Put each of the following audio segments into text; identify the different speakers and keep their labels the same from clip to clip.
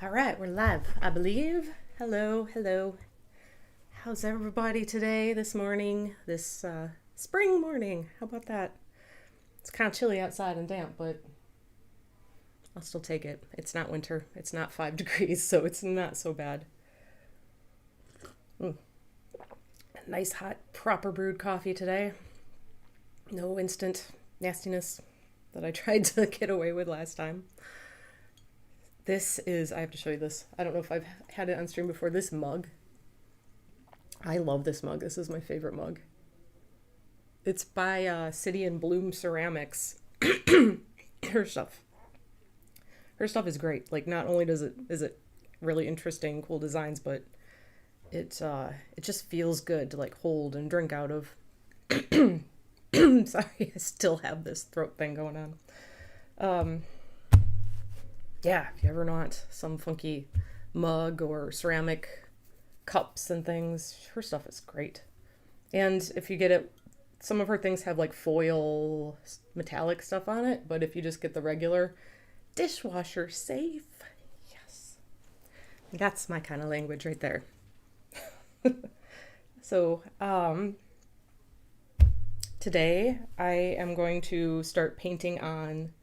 Speaker 1: All right, we're live, I believe. Hello, hello. How's everybody today, this morning, this spring morning? How about that? It's kind of chilly outside and damp, but I'll still take it. It's not winter. It's not 5 degrees, so it's not so bad. Nice, hot, proper brewed coffee today. No instant nastiness that I tried to get away with last time. This is, I have to show you this. I don't know if I've had it on stream before. This mug. I love this mug. This is my favorite mug. It's by City and Bloom Ceramics. Her stuff. Her stuff is great. Like, not only is it really interesting, cool designs, but it just feels good to like hold and drink out of. Sorry, I still have this throat thing going on. Yeah, if you ever want some funky mug or ceramic cups and things, her stuff is great. And if you get it, some of her things have like foil metallic stuff on it, but if you just get the regular dishwasher safe, yes. That's my kind of language right there. So, today I am going to start painting on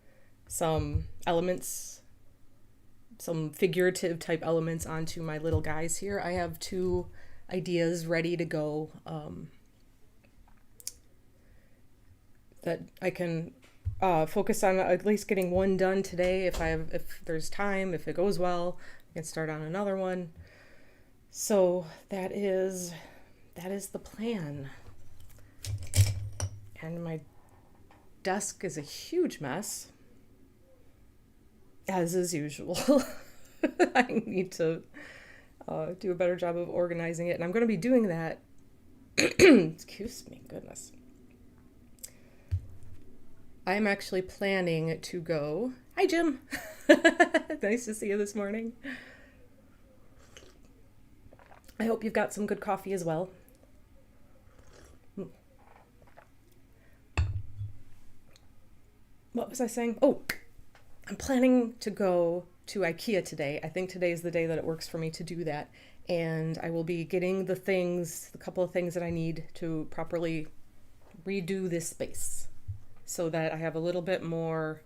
Speaker 1: some elements, some figurative type elements onto my little guys here. I have two ideas ready to go that I can focus on at least getting one done today. If there's time, if it goes well, I can start on another one. So that is the plan. And my desk is a huge mess, as is usual. I need to do a better job of organizing it, and I'm going to be doing that. Excuse me, goodness. I'm actually planning to go. Hi, Jim. Nice to see you this morning. I hope you've got some good coffee as well. What was I saying? Oh, I'm planning to go to IKEA today. I think today is the day that it works for me to do that. And I will be getting the couple of things that I need to properly redo this space so that I have a little bit more,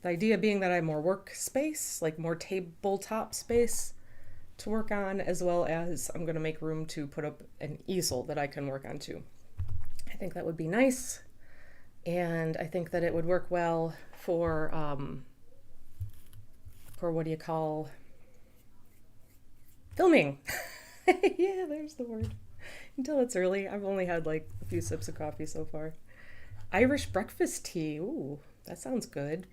Speaker 1: the idea being that I have more workspace, like more tabletop space to work on, as well as I'm going to make room to put up an easel that I can work on too. I think that would be nice. And I think that it would work well for what do you call, filming. Yeah, there's the word. Until it's early. I've only had like a few sips of coffee so far. Irish breakfast tea. Ooh, that sounds good.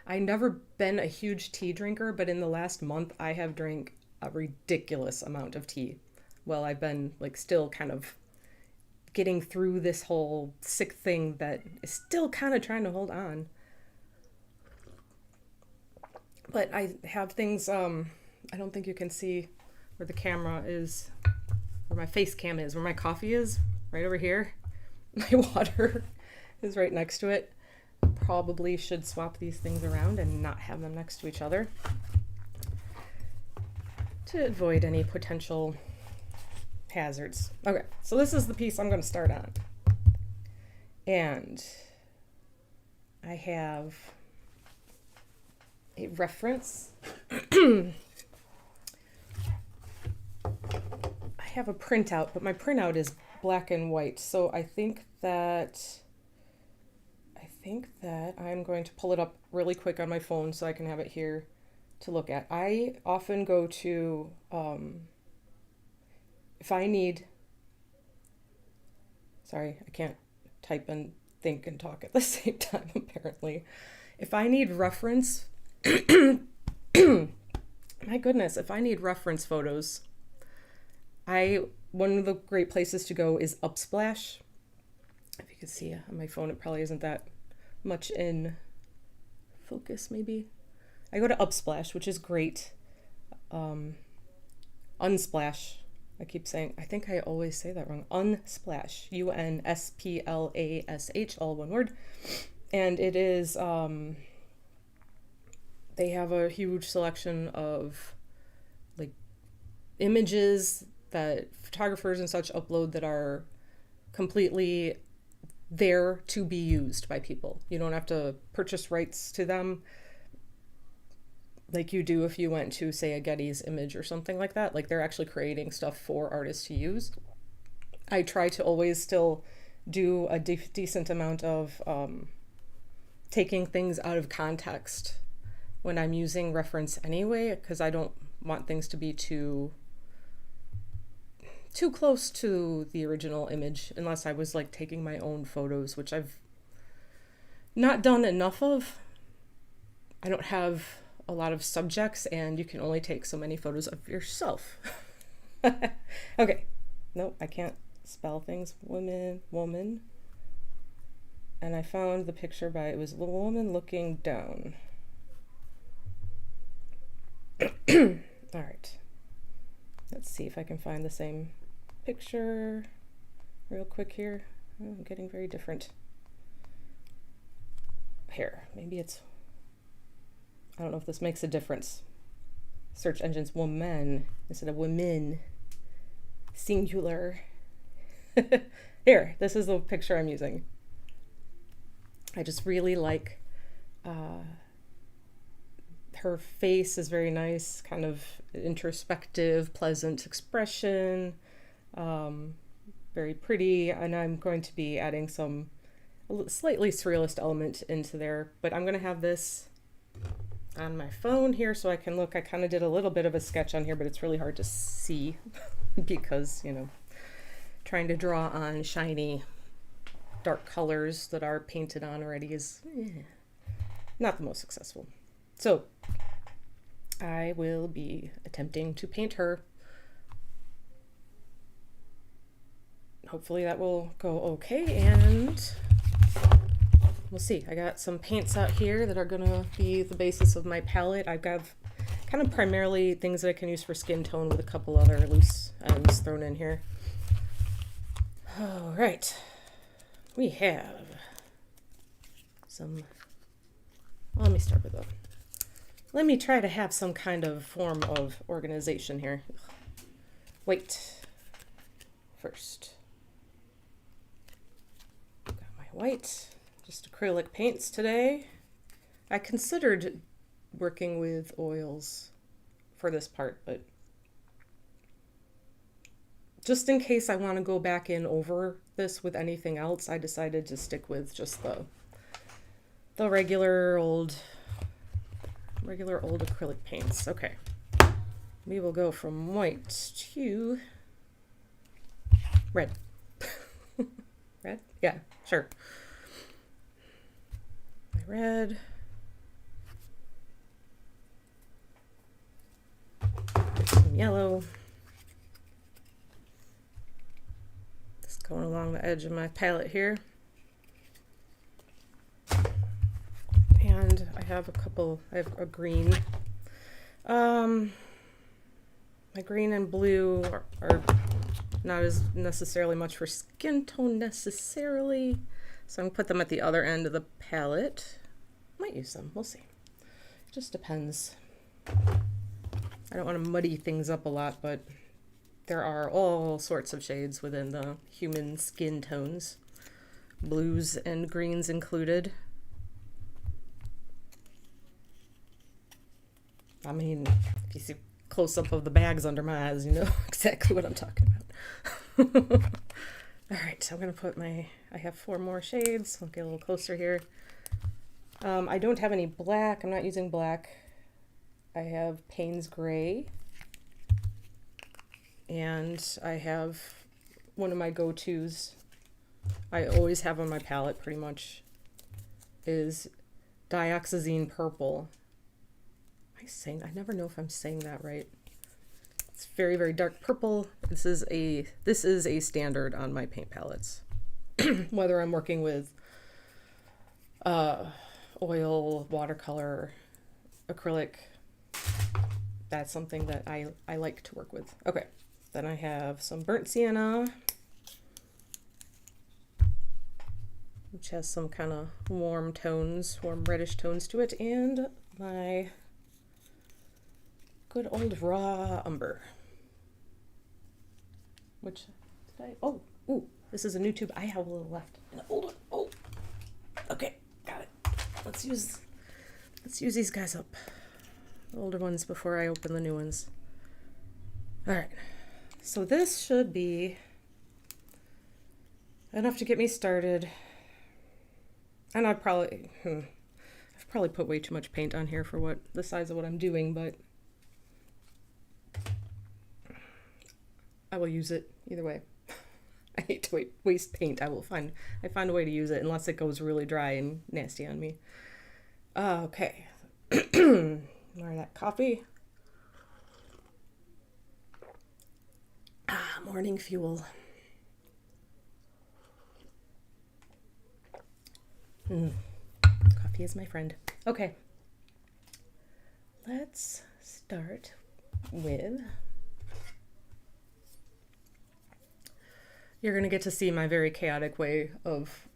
Speaker 1: I've never been a huge tea drinker, but in the last month I have drank a ridiculous amount of tea. Well, I've been like still kind of getting through this whole sick thing that is still kind of trying to hold on. But I have things, I don't think you can see where the camera is, where my face cam is, where my coffee is, right over here. My water is right next to it. Probably should swap these things around and not have them next to each other to avoid any potential hazards. Okay, so this is the piece I'm going to start on. And I have a reference. I have a printout, but my printout is black and white. So I think that I'm going to pull it up really quick on my phone so I can have it here to look at. I often go to, if I need, sorry, I can't type and think and talk at the same time, apparently. If I need reference, my goodness, if I need reference photos, one of the great places to go is Upsplash. If you can see on my phone, it probably isn't that much in focus, maybe. I go to Upsplash, which is great. Unsplash, I keep saying, I think I always say that wrong. Unsplash, Unsplash, all one word. And it is They have a huge selection of like images that photographers and such upload that are completely there to be used by people. You don't have to purchase rights to them like you do if you went to, say, a Getty's image or something like that. Like, they're actually creating stuff for artists to use. I try to always still do a decent amount of taking things out of context when I'm using reference anyway, because I don't want things to be too close to the original image, unless I was like taking my own photos, which I've not done enough of. I don't have a lot of subjects, and you can only take so many photos of yourself. Okay, no, I can't spell things. Woman. And I found the picture by, it was a woman looking down. All right, let's see if I can find the same picture real quick here. Oh, I'm getting very different. Here, maybe it's, I don't know if this makes a difference. Search engines woman instead of women. Singular. Here, this is the picture I'm using. I just really like her face is very nice, kind of introspective, pleasant expression, very pretty, and I'm going to be adding some slightly surrealist element into there, but I'm going to have this on my phone here so I can look. I kind of did a little bit of a sketch on here, but it's really hard to see because, you know, trying to draw on shiny dark colors that are painted on already is not the most successful. So I will be attempting to paint her. Hopefully that will go okay, and we'll see. I got some paints out here that are gonna be the basis of my palette. I've got kind of primarily things that I can use for skin tone with a couple other loose ends thrown in here. All right, we have some, well, let me start with let me try to have some kind of form of organization here. White first. Got my white, just acrylic paints today. I considered working with oils for this part, but just in case I want to go back in over this with anything else, I decided to stick with just the regular old acrylic paints. Okay, we will go from white to red. Red? Yeah, sure. My red. Some yellow. Just going along the edge of my palette here. And I have a green. My green and blue are not as necessarily much for skin tone necessarily, so I'm gonna put them at the other end of the palette. Might use them, we'll see. Just depends. I don't want to muddy things up a lot, but there are all sorts of shades within the human skin tones, blues and greens included. I mean, if you see a close-up of the bags under my eyes, you know exactly what I'm talking about. All right, so I'm going to put I have 4 more shades. I'll get a little closer here. I don't have any black. I'm not using black. I have Payne's Gray. And I have one of my go-tos. I always have on my palette pretty much is Dioxazine Purple. I never know if I'm saying that right. It's very, very dark purple. This is a standard on my paint palettes. Whether I'm working with oil, watercolor, acrylic, that's something that I like to work with. Okay, then I have some burnt sienna, which has some kind of warm reddish tones to it, and my good old raw umber. Which did I? Oh, ooh, this is a new tube. I have a little left. An old one. Oh, okay, got it. Let's use these guys up. The older ones before I open the new ones. All right. So this should be enough to get me started. And I've probably put way too much paint on here for what the size of what I'm doing, but I will use it either way. I hate to waste paint. I find a way to use it unless it goes really dry and nasty on me. Okay. More of that coffee. Morning fuel. Coffee is my friend. Okay. Let's start with... You're going to get to see my very chaotic way of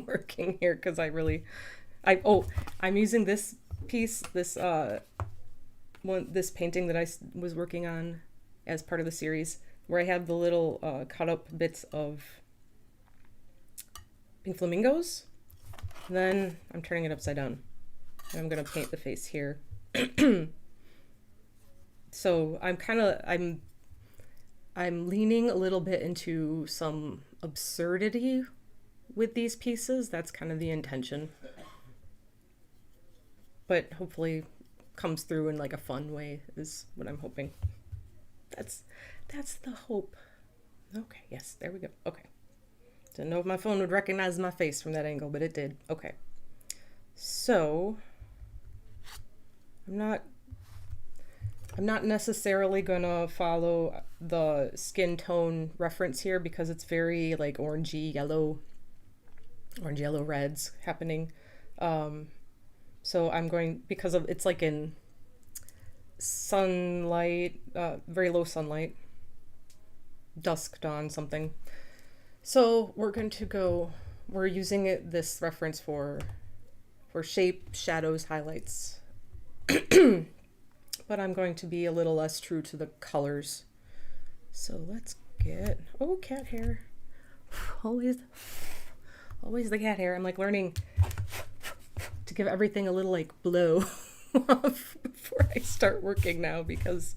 Speaker 1: working here because I'm using this piece, this painting that I was working on as part of the series, where I have the little cut up bits of pink flamingos. Then I'm turning it upside down and I'm going to paint the face here. So I'm leaning a little bit into some absurdity with these pieces. That's kind of the intention. But hopefully comes through in like a fun way is what I'm hoping. That's the hope. Okay, yes, there we go. Okay. Didn't know if my phone would recognize my face from that angle, but it did. Okay. So I'm not necessarily gonna follow the skin tone reference here because it's very like orangey yellow reds happening. So I'm going, because of it's like in sunlight, very low sunlight, dusk, dawn, something. So we're using this reference for shape, shadows, highlights. But I'm going to be a little less true to the colors. So let's get, oh, cat hair. Always the cat hair. I'm like learning to give everything a little like blow off before I start working now, because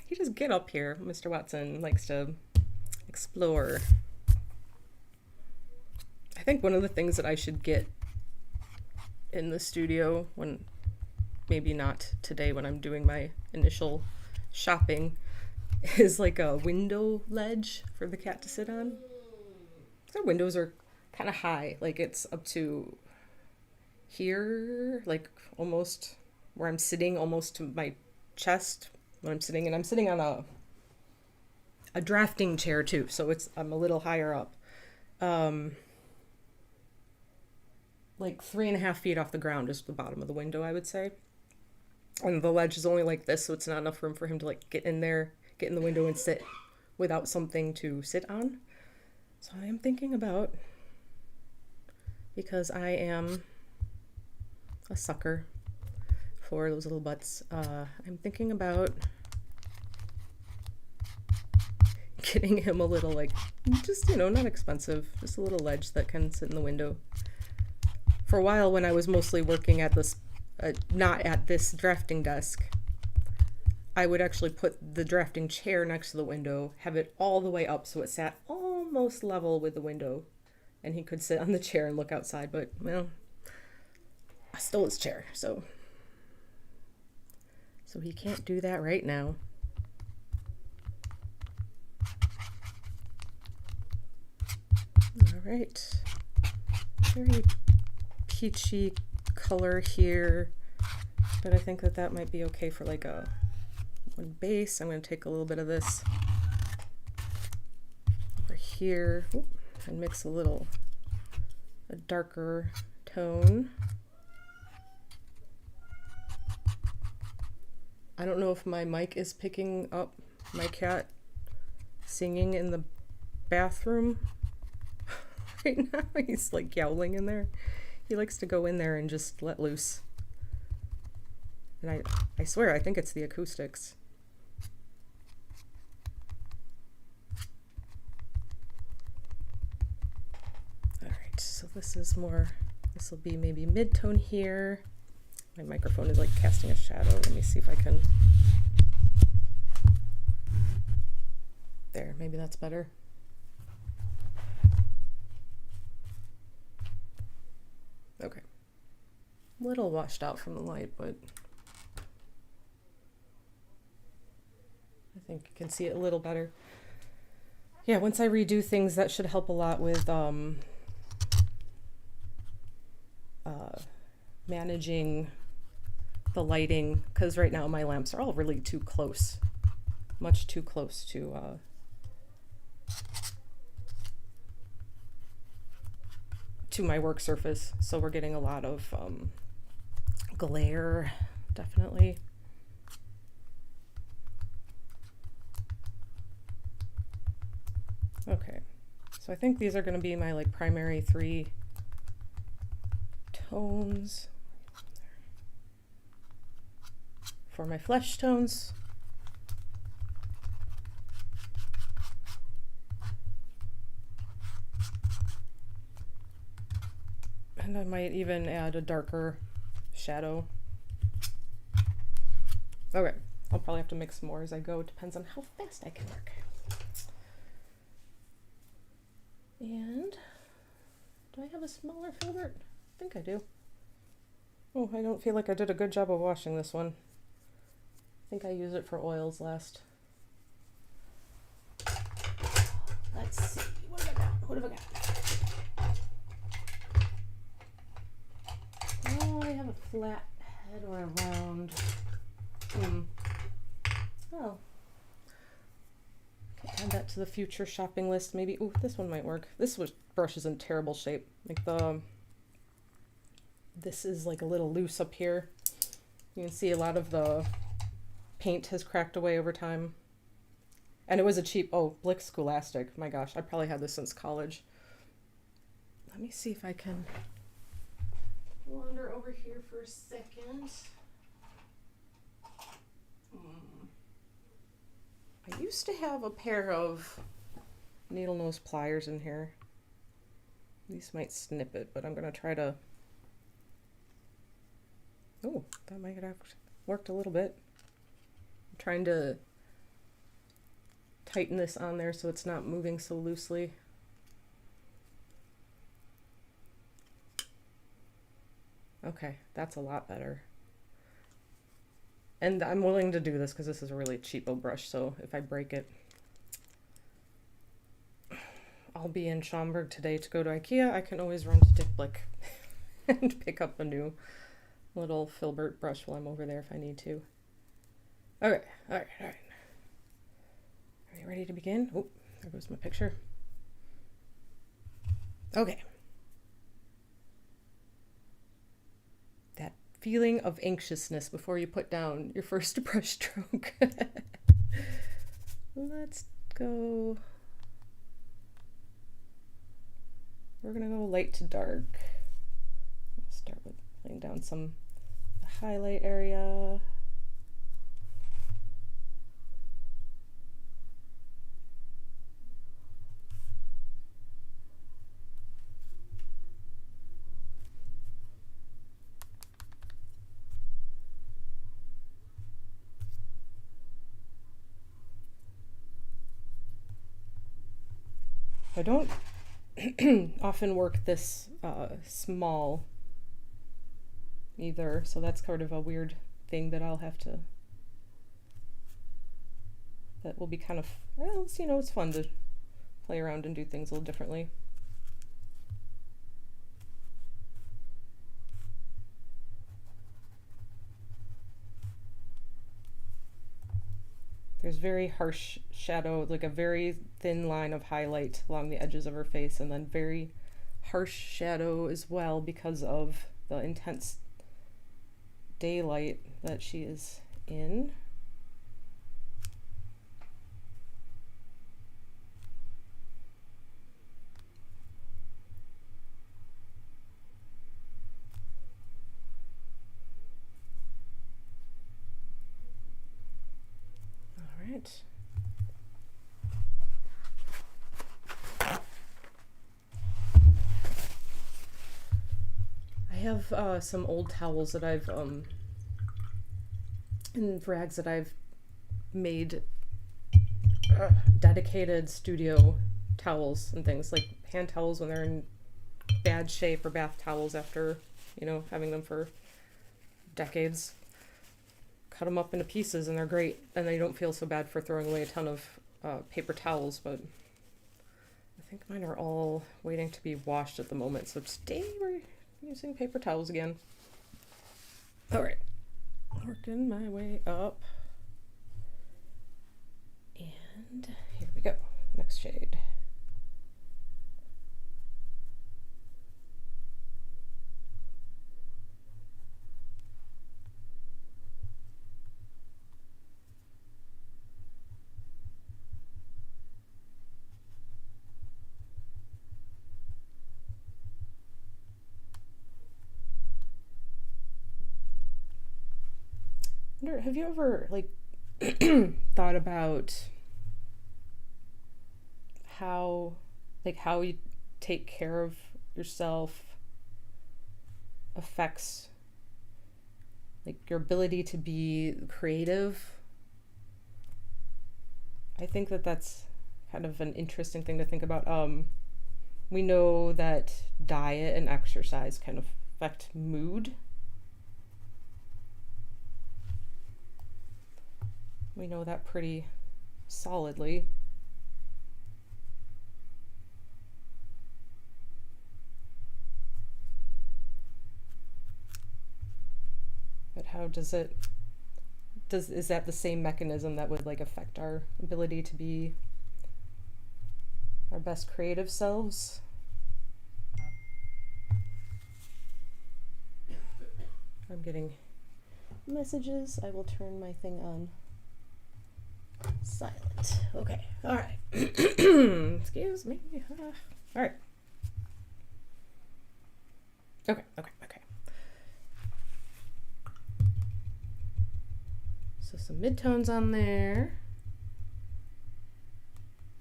Speaker 1: you just get up here. Mr. Watson likes to explore. I think one of the things that I should get in the studio, when maybe not today when I'm doing my initial shopping, is like a window ledge for the cat to sit on. Our windows are kind of high, like it's up to here, like almost where I'm sitting, almost to my chest when I'm sitting, and I'm sitting on a drafting chair too, so I'm a little higher up, like 3.5 feet off the ground is the bottom of the window, I would say. And the ledge is only like this, so it's not enough room for him to like get in there, get in the window and sit without something to sit on. So I am thinking about, because I am a sucker for those little butts, I'm thinking about getting him a little, like, just, not expensive, just a little ledge that can sit in the window. For a while, when I was mostly working at this, not at this drafting desk, I would actually put the drafting chair next to the window, have it all the way up so it sat almost level with the window, and he could sit on the chair and look outside, but, well, I stole his chair, so he can't do that right now. All right, very peachy color here, but I think that might be okay for like one base. I'm going to take a little bit of this over here and mix a darker tone. I don't know if my mic is picking up my cat singing in the bathroom right now. He's like yowling in there. He likes to go in there and just let loose. And I swear, I think it's the acoustics. All right, so this is more, this will be maybe mid-tone here. My microphone is like casting a shadow. Let me see if I can. There, maybe that's better. Okay. A little washed out from the light, but I think you can see it a little better. Yeah, once I redo things, that should help a lot with managing the lighting, because right now my lamps are all really too close, much too close to my work surface, so we're getting a lot of glare, definitely. Okay, so I think these are going to be my like primary 3 tones for my flesh tones. And I might even add a darker shadow. Okay, I'll probably have to mix more as I go. It depends on how fast I can work. And do I have a smaller filbert? I think I do. Oh, I don't feel like I did a good job of washing this one. I think I used it for oils last. Let's see, what have I got? What have I got? Oh, I have a flat head or a round. Oh. Okay, add that to the future shopping list. Maybe, ooh, this one might work. This brush is in terrible shape. Like this is like a little loose up here. You can see a lot of the paint has cracked away over time. And it was a cheap, oh, Blick Scholastic. My gosh, I probably had this since college. Let me see if I can wander over here for a second. I used to have a pair of needle nose pliers in here. These might snip it, but I'm gonna try to. Oh, that might have worked a little bit. I'm trying to tighten this on there so it's not moving so loosely. Okay, that's a lot better. And I'm willing to do this because this is a really cheapo brush, so if I break it. I'll be in Schaumburg today to go to IKEA. I can always run to Dick Blick and pick up a new little filbert brush while I'm over there if I need to. Okay, all right. Are you ready to begin? Oh, there goes my picture. Okay. That feeling of anxiousness before you put down your first brush stroke. Let's go. We're gonna go light to dark. Start with laying down some the highlight area. I don't often work this small either, so that's kind of a weird thing that I'll have to, that will be kind of, well, it's, you know, it's fun to play around and do things a little differently. There's very harsh shadow, like a very thin line of highlight along the edges of her face, and then very harsh shadow as well because of the intense daylight that she is in. right. I have some old towels that I've and rags that I've made dedicated studio towels and things, like hand towels when they're in bad shape, or bath towels after, having them for decades. Cut them up into pieces and they're great, and then you don't feel so bad for throwing away a ton of paper towels. But I think mine are all waiting to be washed at the moment, so today we're using paper towels again. All right, working my way up, and here we go. Next shade. Have you ever thought about how you take care of yourself affects your ability to be creative? I think that that's kind of an interesting thing to think about. We know that diet and exercise kind of affect mood. We know that pretty solidly. But how is that the same mechanism that would affect our ability to be our best creative selves? I'm getting messages. I will turn my thing on silent. Okay. All right. Excuse me. All right. Okay. So some midtones on there.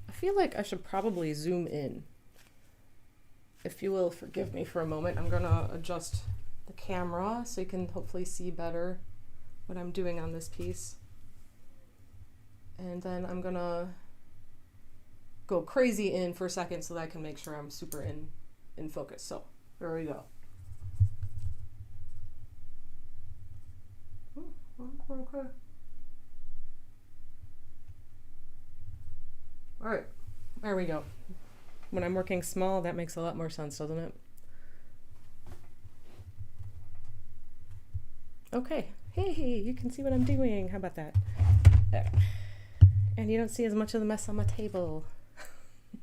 Speaker 1: I feel like I should probably zoom in. If you will forgive me for a moment, I'm gonna adjust the camera so you can hopefully see better what I'm doing on this piece. And then I'm gonna go crazy in for a second so that I can make sure I'm super in focus. So there we go. Okay. All right, there we go. When I'm working small, that makes a lot more sense, doesn't it? Okay, hey, you can see what I'm doing. How about that? There. And you don't see as much of the mess on my table.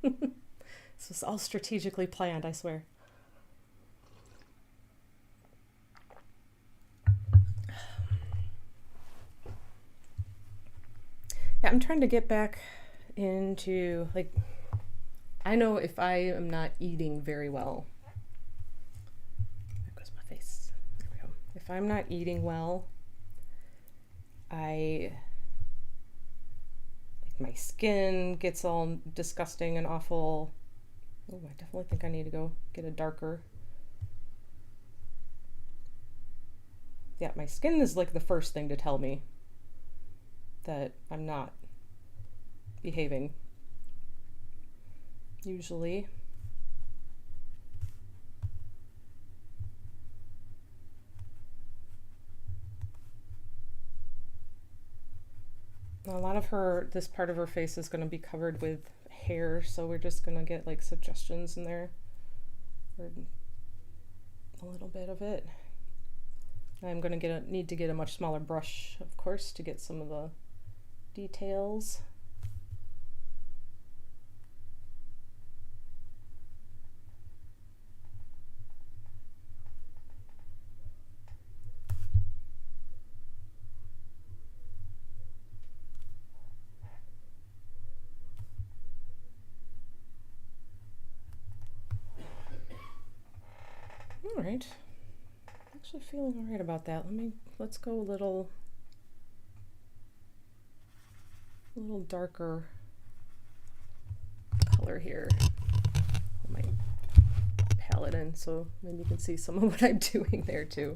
Speaker 1: This was all strategically planned, I swear. Yeah, I'm trying to get back into, I know if I am not eating very well. There goes my face. There we go. If I'm not eating well, my skin gets all disgusting and awful. Oh, I definitely think I need to go get a darker. Yeah, my skin is the first thing to tell me that I'm not behaving. Usually. A lot of this part of her face is going to be covered with hair, so we're just going to get suggestions in there, or a little bit of it. I'm going to need to get a much smaller brush, of course, to get some of the details. All right, actually feeling all right about that. Let's go a little a little darker color here. Put my palette in so maybe you can see some of what I'm doing there too.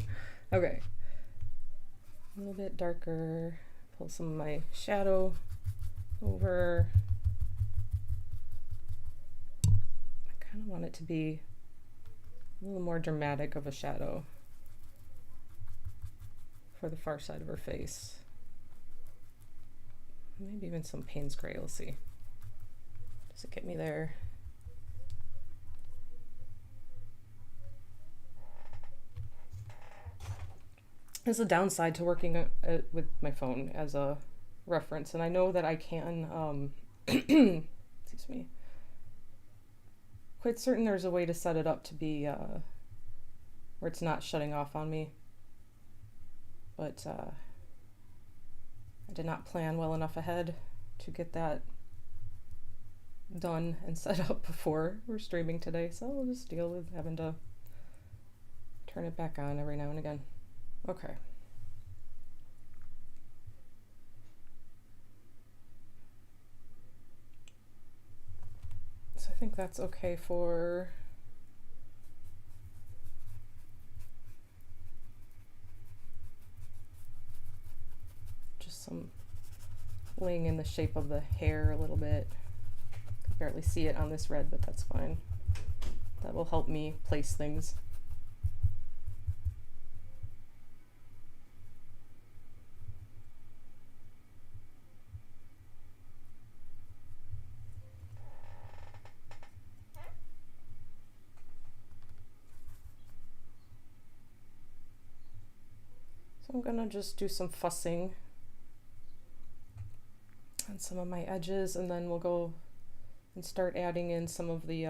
Speaker 1: Okay, a little bit darker. Pull some of my shadow over. I kind of want it to be a little more dramatic of a shadow for the far side of her face. Maybe even some Payne's gray, we'll see. Does it get me there? There's a downside to working with my phone as a reference, and I know that I can, excuse me, quite certain there's a way to set it up to be where it's not shutting off on me, but I did not plan well enough ahead to get that done and set up before we're streaming today, so we'll just deal with having to turn it back on every now and again. Okay. So I think that's okay for just some laying in the shape of the hair a little bit. I can barely see it on this red, but that's fine. That will help me place things. So I'm gonna just do some fussing on some of my edges, and then we'll go and start adding in some of the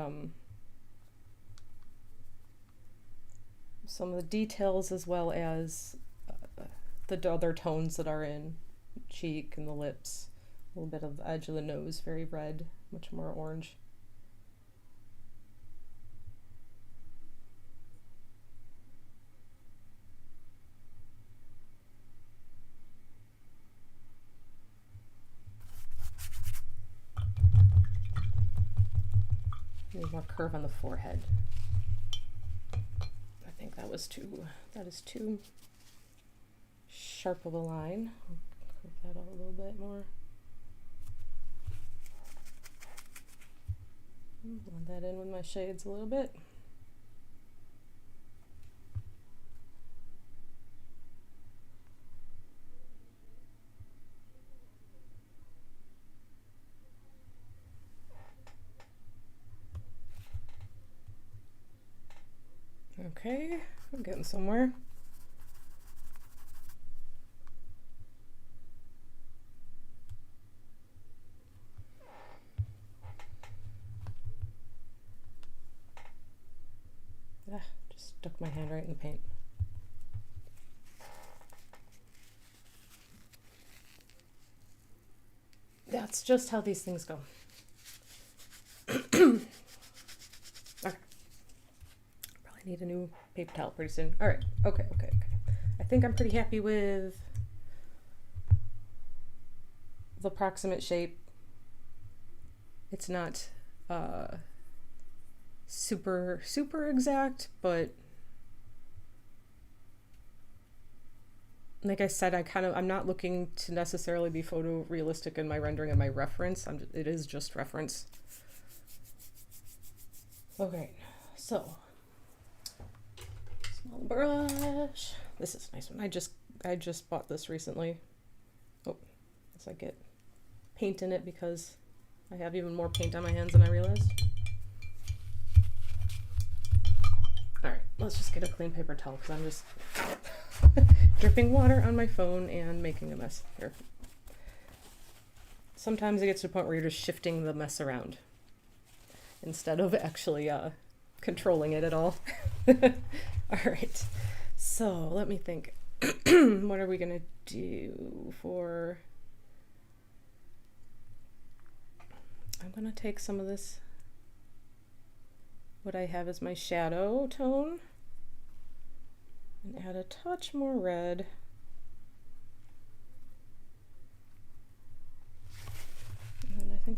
Speaker 1: details, as well as the other tones that are in cheek and the lips. A little bit of the edge of the nose, very red, much more orange. Need more curve on the forehead. I think that is too sharp of a line. I'll curve that out a little bit more. Blend that in with my shades a little bit. Okay, I'm getting somewhere. Just stuck my hand right in the paint. That's just how these things go. Okay. Probably need a new paper towel pretty soon. All right. Okay. I think I'm pretty happy with the approximate shape. It's not super exact, but like I said, I'm not looking to necessarily be photorealistic in my rendering and my reference. It is just reference. Okay, so small brush. This is a nice one. I just bought this recently. Oh, as I get paint in it because I have even more paint on my hands than I realized. All right, let's just get a clean paper towel because I'm just dripping water on my phone and making a mess here. Sometimes it gets to a point where you're just shifting the mess around instead of actually controlling it at all. All right, so let me think. What are we gonna do for... I'm gonna take some of this, what I have as my shadow tone, and add a touch more red.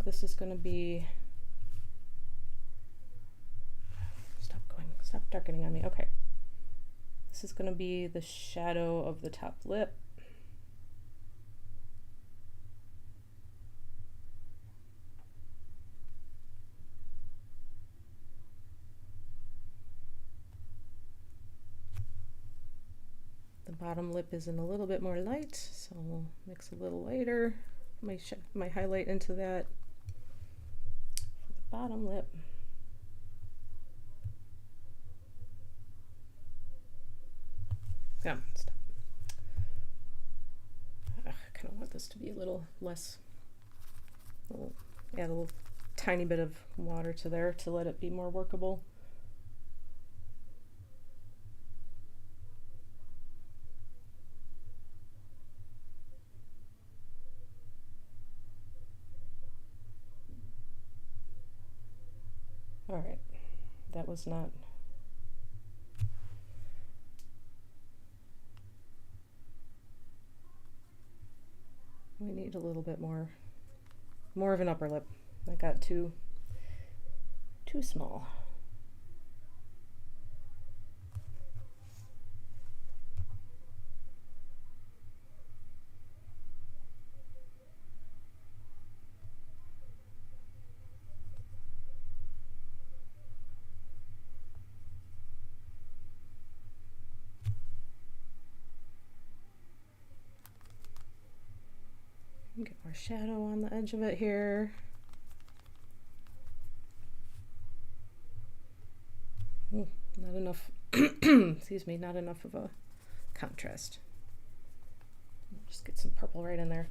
Speaker 1: this is going to be, stop darkening on me. Okay. This is going to be the shadow of the top lip. The bottom lip is in a little bit more light, so we'll mix a little lighter. My highlight into that for the bottom lip. Yeah, stop. I kind of want this to be a little less. Add a little tiny bit of water to there to let it be more workable. All right, that was not. We need a little bit more of an upper lip. I got too small. Get more shadow on the edge of it here. Not enough, excuse me, not enough of a contrast. Just get some purple right in there.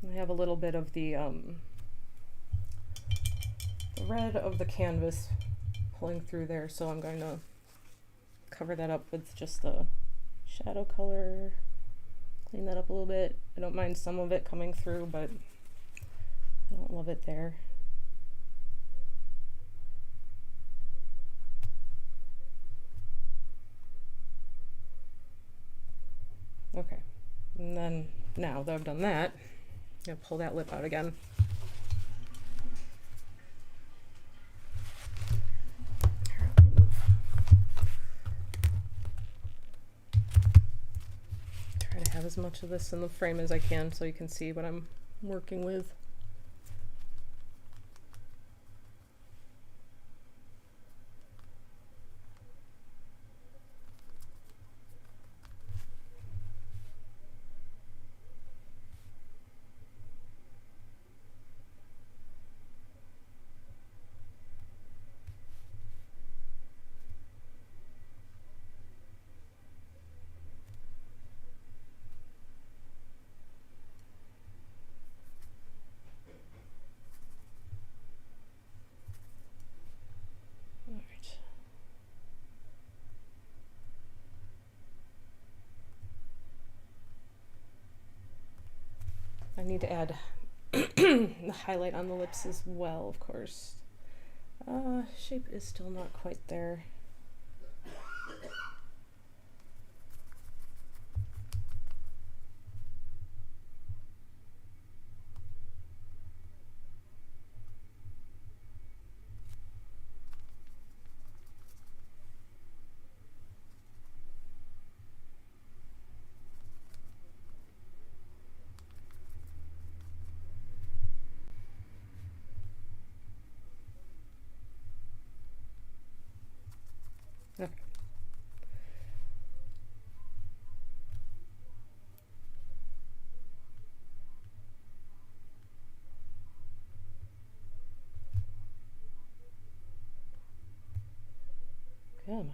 Speaker 1: I have a little bit of the red of the canvas pulling through there, so I'm going to cover that up with just the shadow color, clean that up a little bit. I don't mind some of it coming through, but I don't love it there. Okay, and then now that I've done that, I'm going to pull that lip out again. Try to have as much of this in the frame as I can so you can see what I'm working with. I need to add the highlight on the lips as well, of course. Shape is still not quite there. Okay. Come on.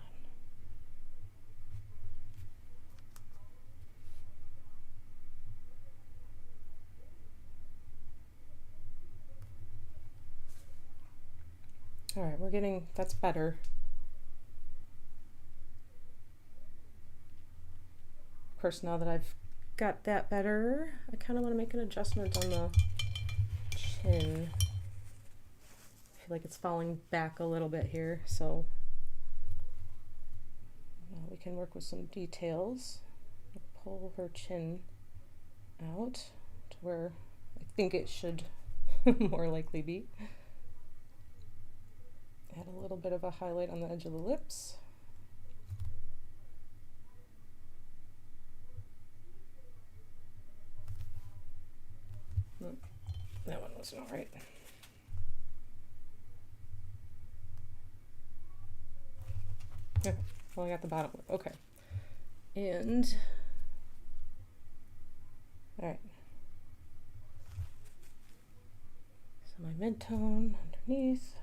Speaker 1: All right, we're getting, that's better. Of course, now that I've got that better, I kind of want to make an adjustment on the chin. feel like it's falling back a little bit here, so now we can work with some details. Pull her chin out to where I think it should more likely be. Add a little bit of a highlight on the edge of the lips. That one wasn't all right. Okay, well, I got the bottom lip. Okay. And, all right. So my mid-tone underneath.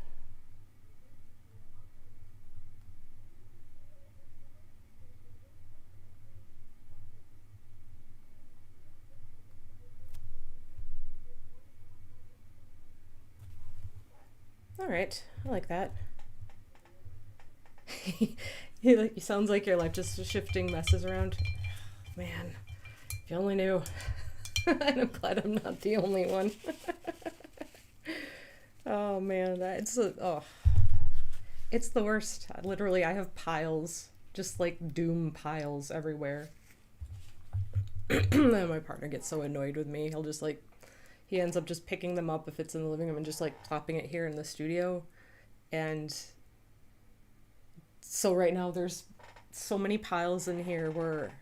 Speaker 1: All right, I like that. It sounds like you're like just shifting messes around. Man, if you only knew. And I'm glad I'm not the only one. Oh man, it's the worst. Literally, I have piles, just like doom piles everywhere. And my partner gets so annoyed with me. He ends up just picking them up if it's in the living room and just like plopping it here in the studio. And so right now there's so many piles in here where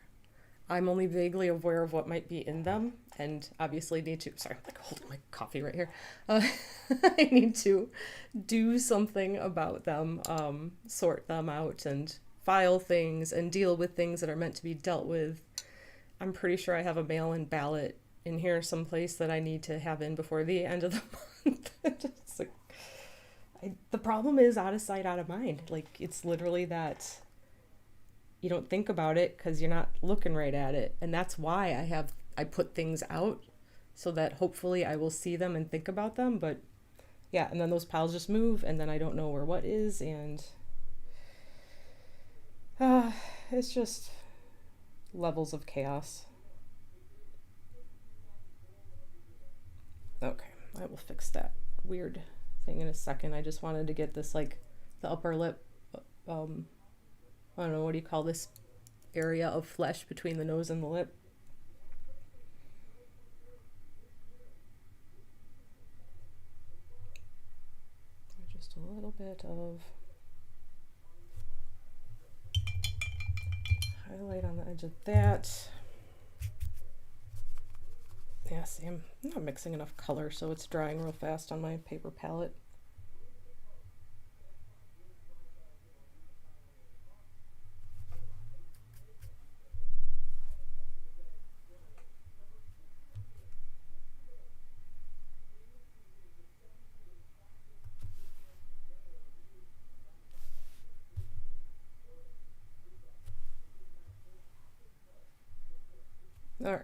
Speaker 1: I'm only vaguely aware of what might be in them, and obviously need to, sorry, I'm like holding my coffee right here. I need to do something about them, sort them out and file things and deal with things that are meant to be dealt with. I'm pretty sure I have a mail-in ballot in here someplace that I need to have in before the end of the month. Just like, the problem is out of sight, out of mind. Like, it's literally that you don't think about it because you're not looking right at it. And that's why I put things out so that hopefully I will see them and think about them. But yeah, and then those piles just move and then I don't know where what is. And it's just levels of chaos. Okay, I will fix that weird thing in a second. I just wanted to get this, like, the upper lip, I don't know, what do you call this area of flesh between the nose and the lip? Just a little bit of highlight on the edge of that. Yeah, see, I'm not mixing enough color, so it's drying real fast on my paper palette. All right.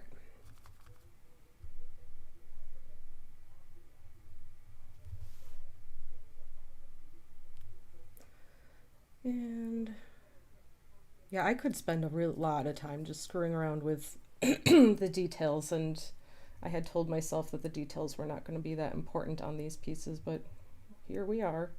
Speaker 1: And yeah, I could spend a real lot of time just screwing around with the details, and I had told myself that the details were not going to be that important on these pieces, but here we are.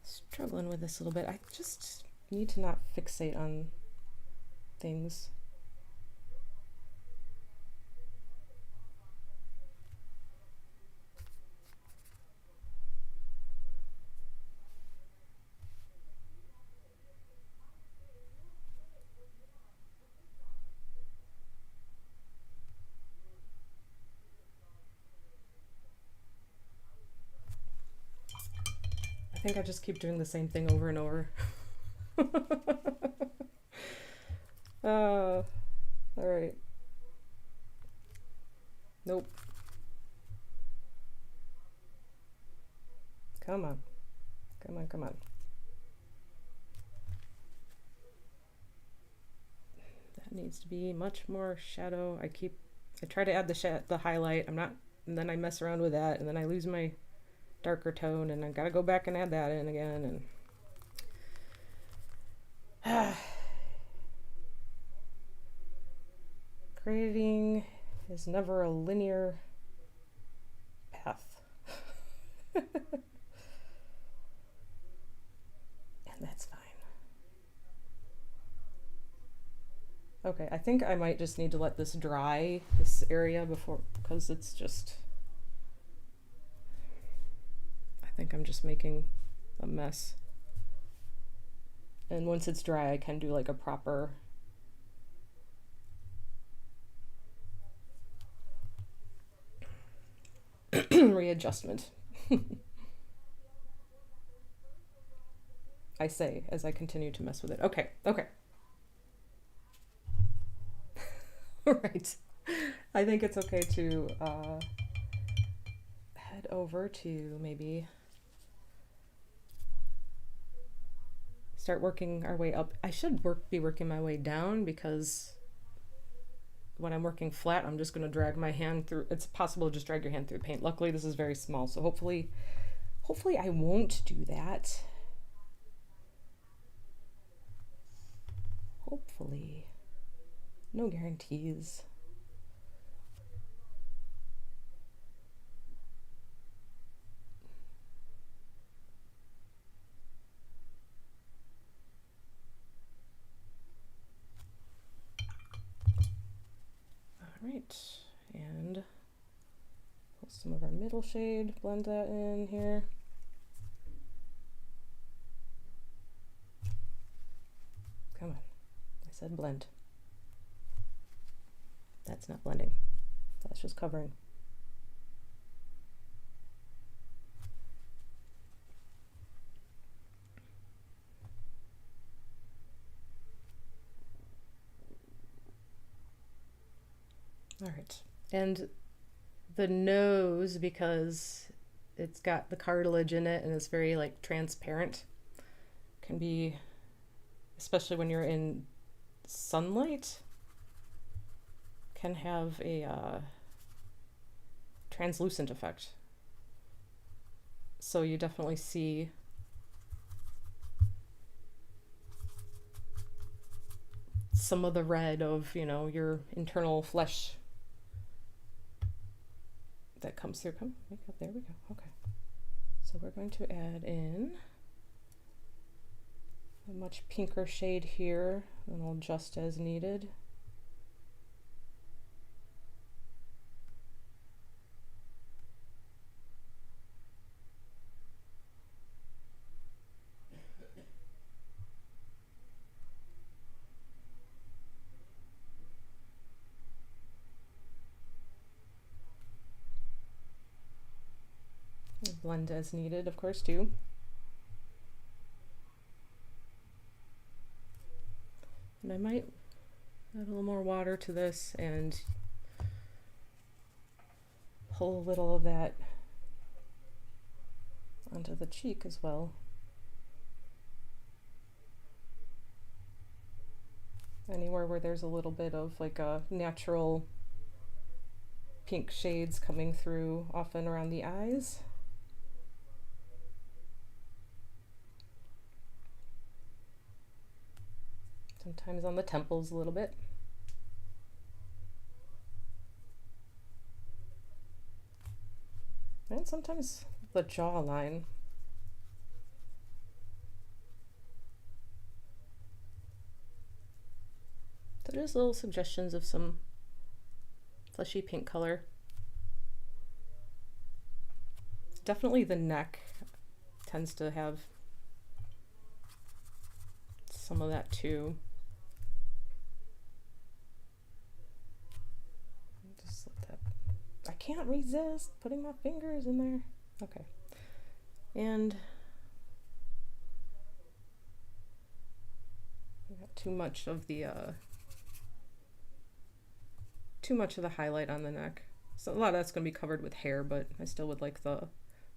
Speaker 1: Struggling with this a little bit. I just need to not fixate on things. I think I just keep doing the same thing over and over. All right. Nope. Come on. Come on, come on. That needs to be much more shadow. I try to add the highlight. And then I mess around with that, and then I lose my darker tone, and I gotta go back and add that in again. And creating is never a linear path. And that's fine. Okay, I think I might just need to let this dry, this area, because it's just, I think I'm just making a mess. And once it's dry, I can do like a proper readjustment. I say as I continue to mess with it. Okay. All right. I think it's okay to head over to maybe start working our way up. I should be working my way down, because when I'm working flat, I'm just going to drag my hand through. It's possible to just drag your hand through paint. Luckily, this is very small, so hopefully I won't do that. Hopefully. No guarantees. All right, and pull some of our middle shade, blend that in here. Come on, I said blend. That's not blending, that's just covering. All right, and the nose, because it's got the cartilage in it and it's very like transparent, can be, especially when you're in sunlight, can have a translucent effect. So you definitely see some of the red of, you know, your internal flesh that comes through. Come, wake up, there we go. Okay, so we're going to add in a much pinker shade here, and I'll adjust as needed. Blend as needed, of course, too. And I might add a little more water to this and pull a little of that onto the cheek as well. Anywhere where there's a little bit of like a natural pink shades coming through, often around the eyes. Sometimes on the temples a little bit. And sometimes the jawline. So just little suggestions of some fleshy pink color. Definitely the neck tends to have some of that too. Just let that, I can't resist putting my fingers in there. Okay. And we got too much of the highlight on the neck. So a lot of that's going to be covered with hair, but I still would like the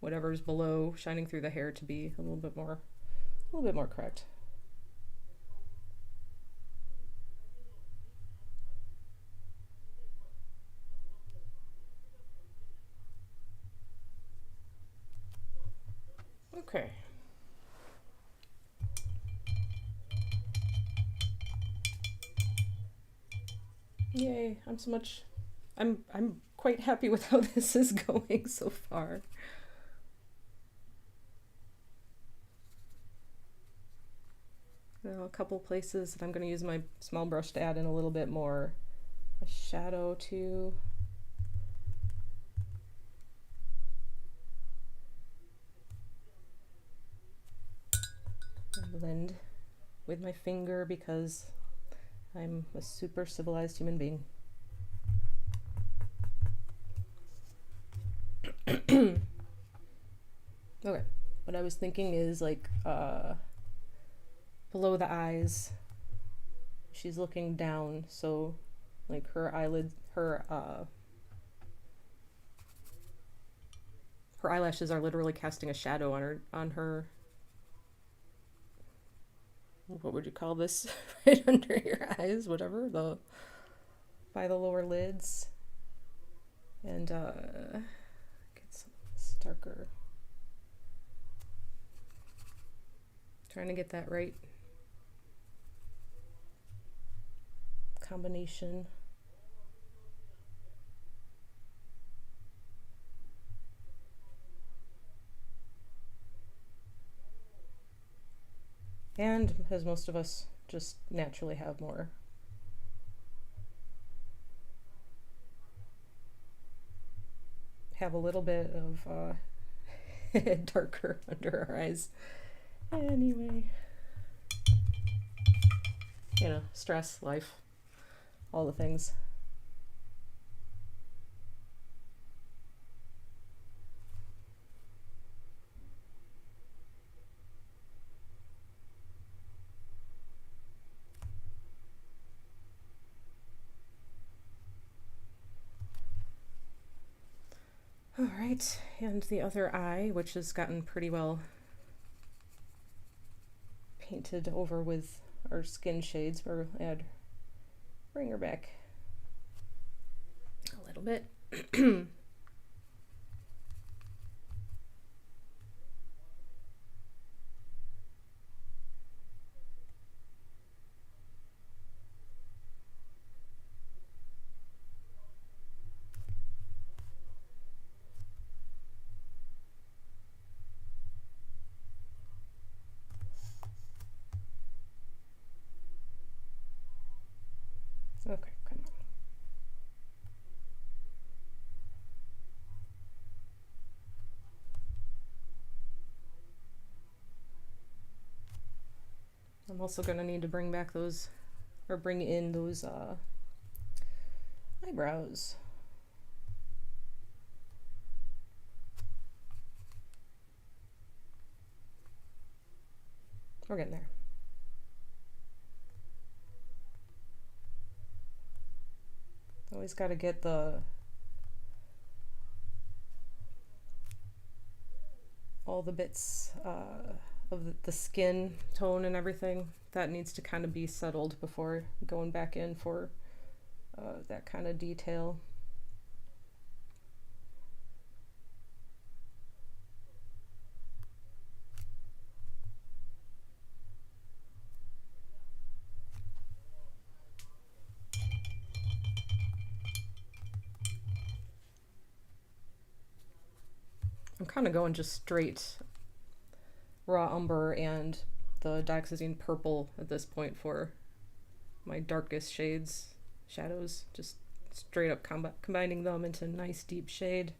Speaker 1: whatever's below shining through the hair to be a little bit more correct. Okay. Yay, I'm quite happy with how this is going so far. Now, a couple places that I'm going to use my small brush to add in a little bit more a shadow to. Blend with my finger because I'm a super civilized human being. Okay, what I was thinking is like below the eyes, she's looking down, so like her eyelids, her eyelashes are literally casting a shadow on her. What would you call this? Right under your eyes, whatever, by the lower lids. And get some darker. Trying to get that right combination. And as most of us just naturally have more. Have a little bit of darker under our eyes. Anyway, you know, stress, life, all the things. All right, and the other eye, which has gotten pretty well painted over with our skin shades, we'll bring her back a little bit. Okay, come on. I'm also going to need to bring back those, or bring in those eyebrows. We're getting there. Always got to get all the bits of the skin tone and everything. That needs to kind of be settled before going back in for that kind of detail. I'm kind of going just straight raw umber and the dioxazine purple at this point for my darkest shadows, just straight up combining them into nice deep shade.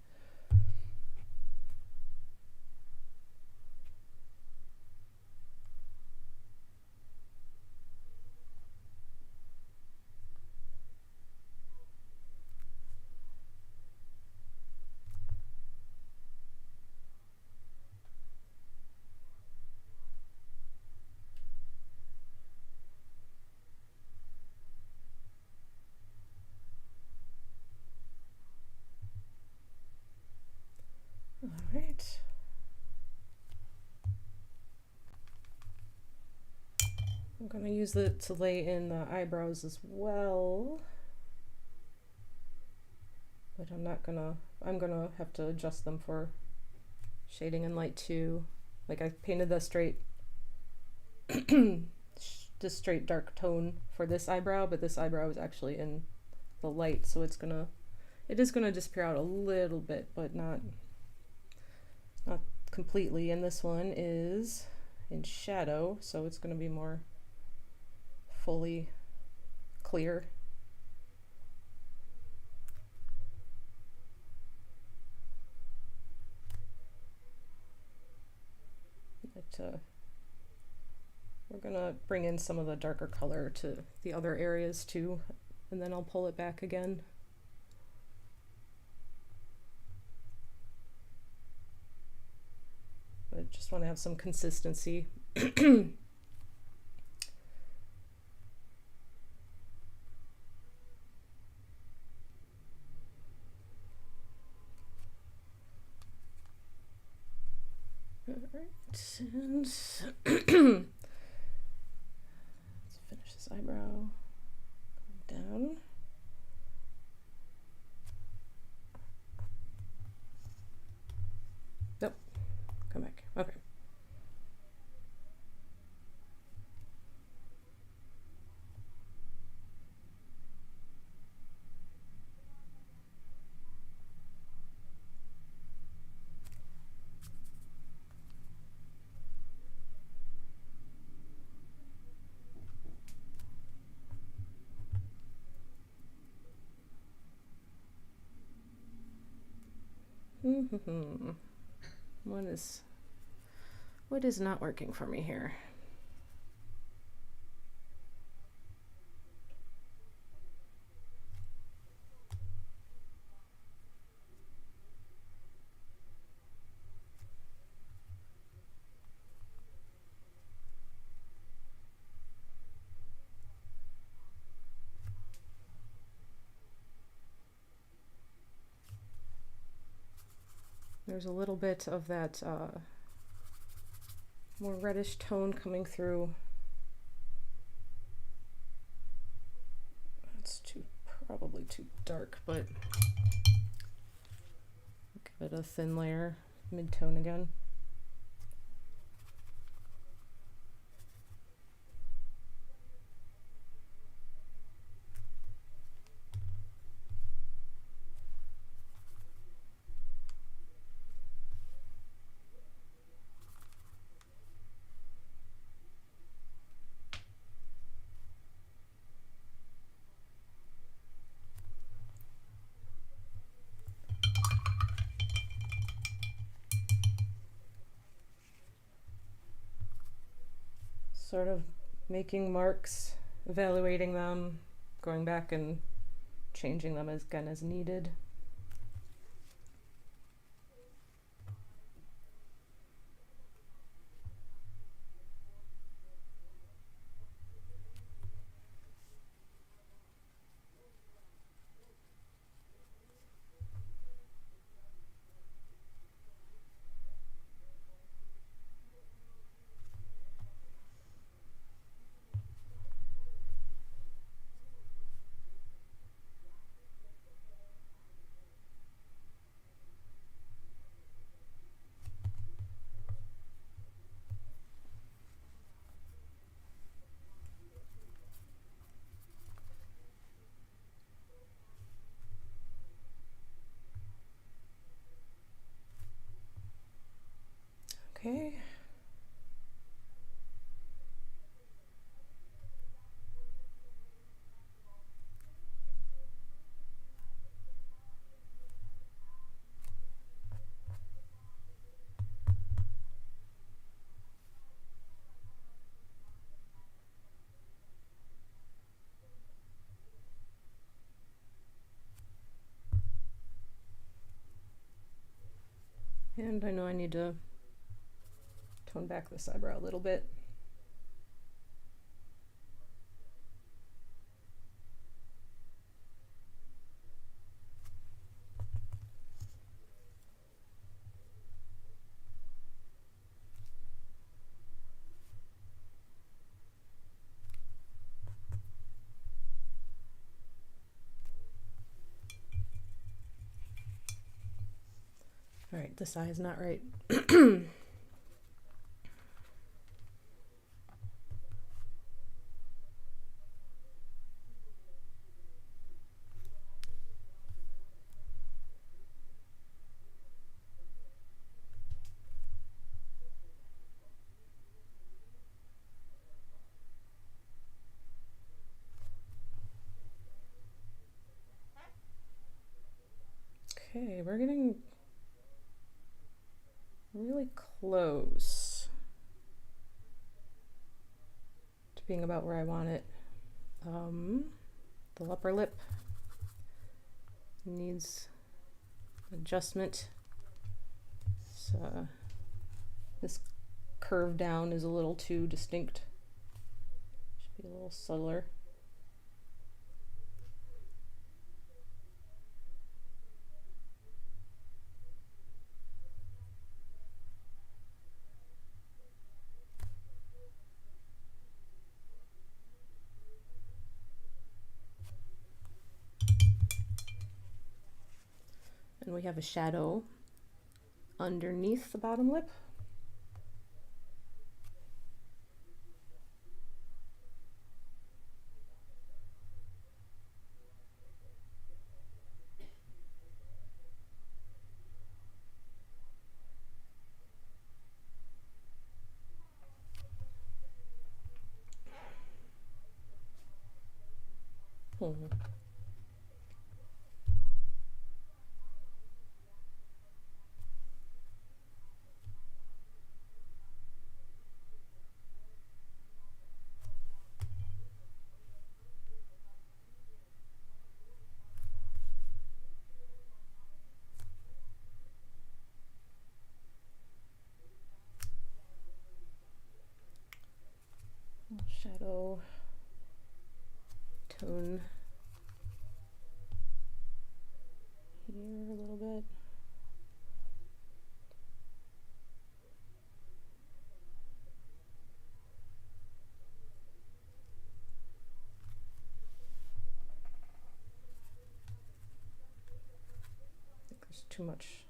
Speaker 1: All right. I'm going to use it to lay in the eyebrows as well. But I'm going to have to adjust them for shading and light too. Like I painted the straight, just straight dark tone for this eyebrow, but this eyebrow is actually in the light, so it is gonna disappear out a little bit, but not completely. And this one is in shadow, so it's gonna be more fully clear. But we're gonna bring in some of the darker color to the other areas too, and then I'll pull it back again. But just want to have some consistency. Alright, and let's finish this eyebrow. Down. Nope. Come back. Okay. What is not working for me here? There's a little bit of that more reddish tone coming through. That's probably too dark, but give it a thin layer, mid-tone again. Sort of making marks, evaluating them, going back and changing them again as needed. Okay. And I know I need to tone back this eyebrow a little bit. All right, this eye is not right. Okay, we're getting really close to being about where I want it. The upper lip needs adjustment. So this curve down is a little too distinct. Should be a little subtler. And we have a shadow underneath the bottom lip. Shadow tone here a little bit. I think there's too much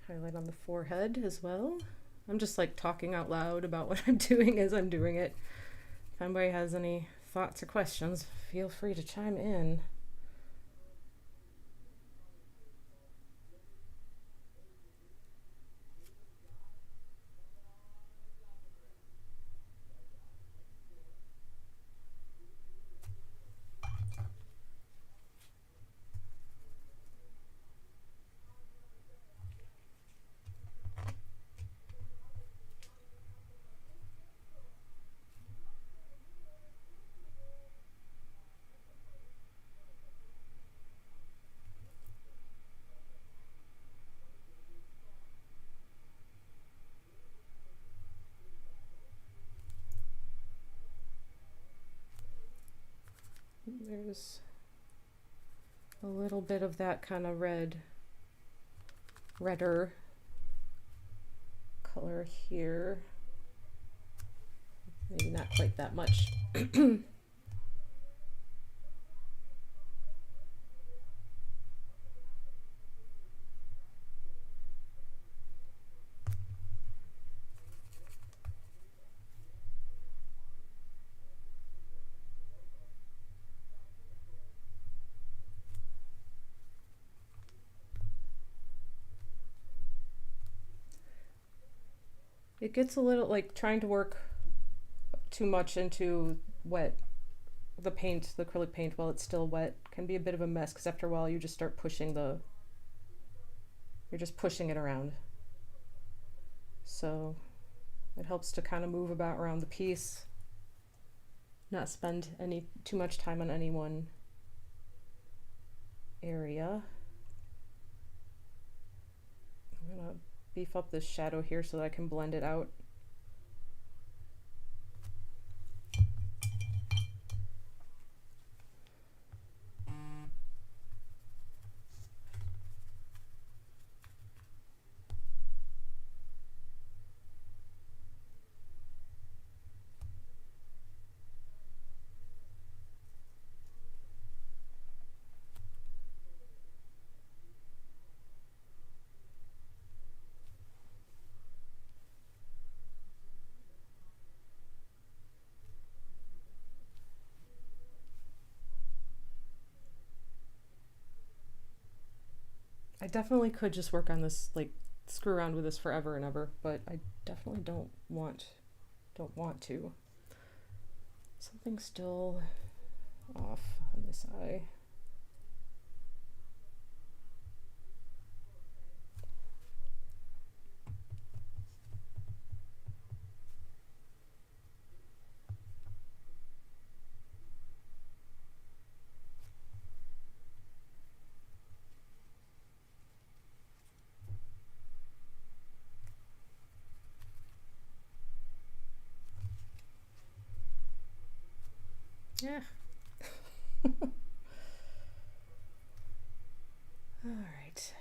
Speaker 1: highlight on the forehead as well. I'm just like talking out loud about what I'm doing as I'm doing it. If anybody has any thoughts or questions, feel free to chime in. There's a little bit of that kind of redder color here. Maybe not quite that much. It gets a little like trying to work too much into the paint, the acrylic paint while it's still wet can be a bit of a mess, because after a while you just start pushing you're just pushing it around. So it helps to kind of move about around the piece, not spend too much time on any one area. I'm gonna beef up this shadow here so that I can blend it out. I definitely could just work on this, like screw around with this forever and ever, but I definitely don't want to. Something's still off on this eye. Yeah. All right.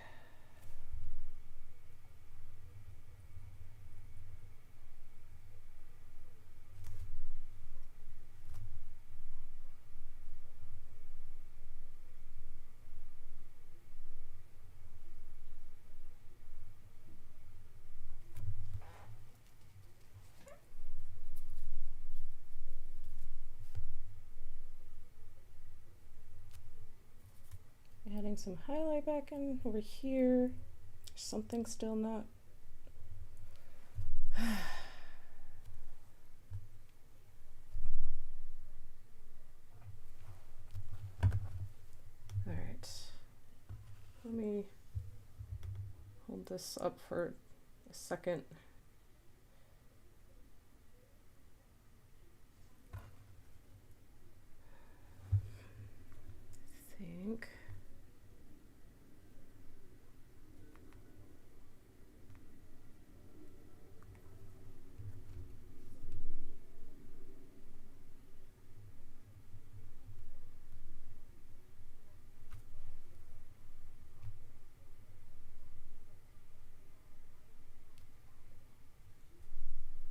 Speaker 1: Adding some highlight back in over here. Something still not. All right. Let me hold this up for a second. I think.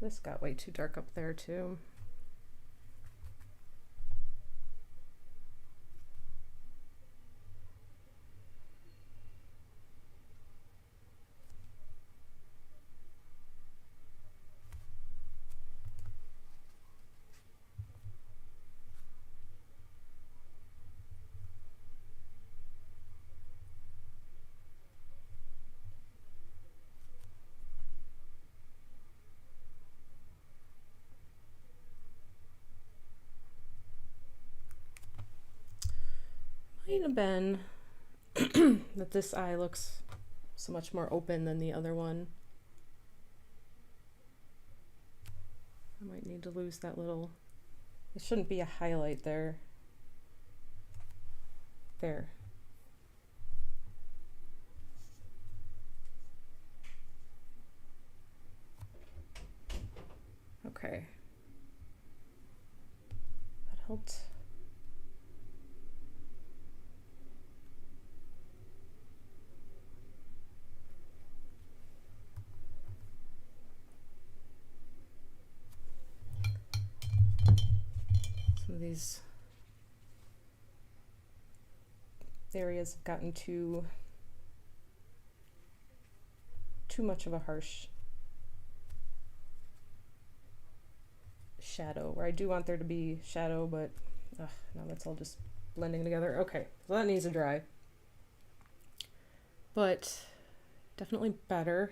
Speaker 1: This got way too dark up there too. Might have been that this eye looks so much more open than the other one. I might need to lose that little, it shouldn't be a highlight there. There. Okay. That helped. Some of these areas have gotten too much of a harsh shadow, where I do want there to be shadow, but now that's all just blending together. Okay, so that needs to dry, but definitely better.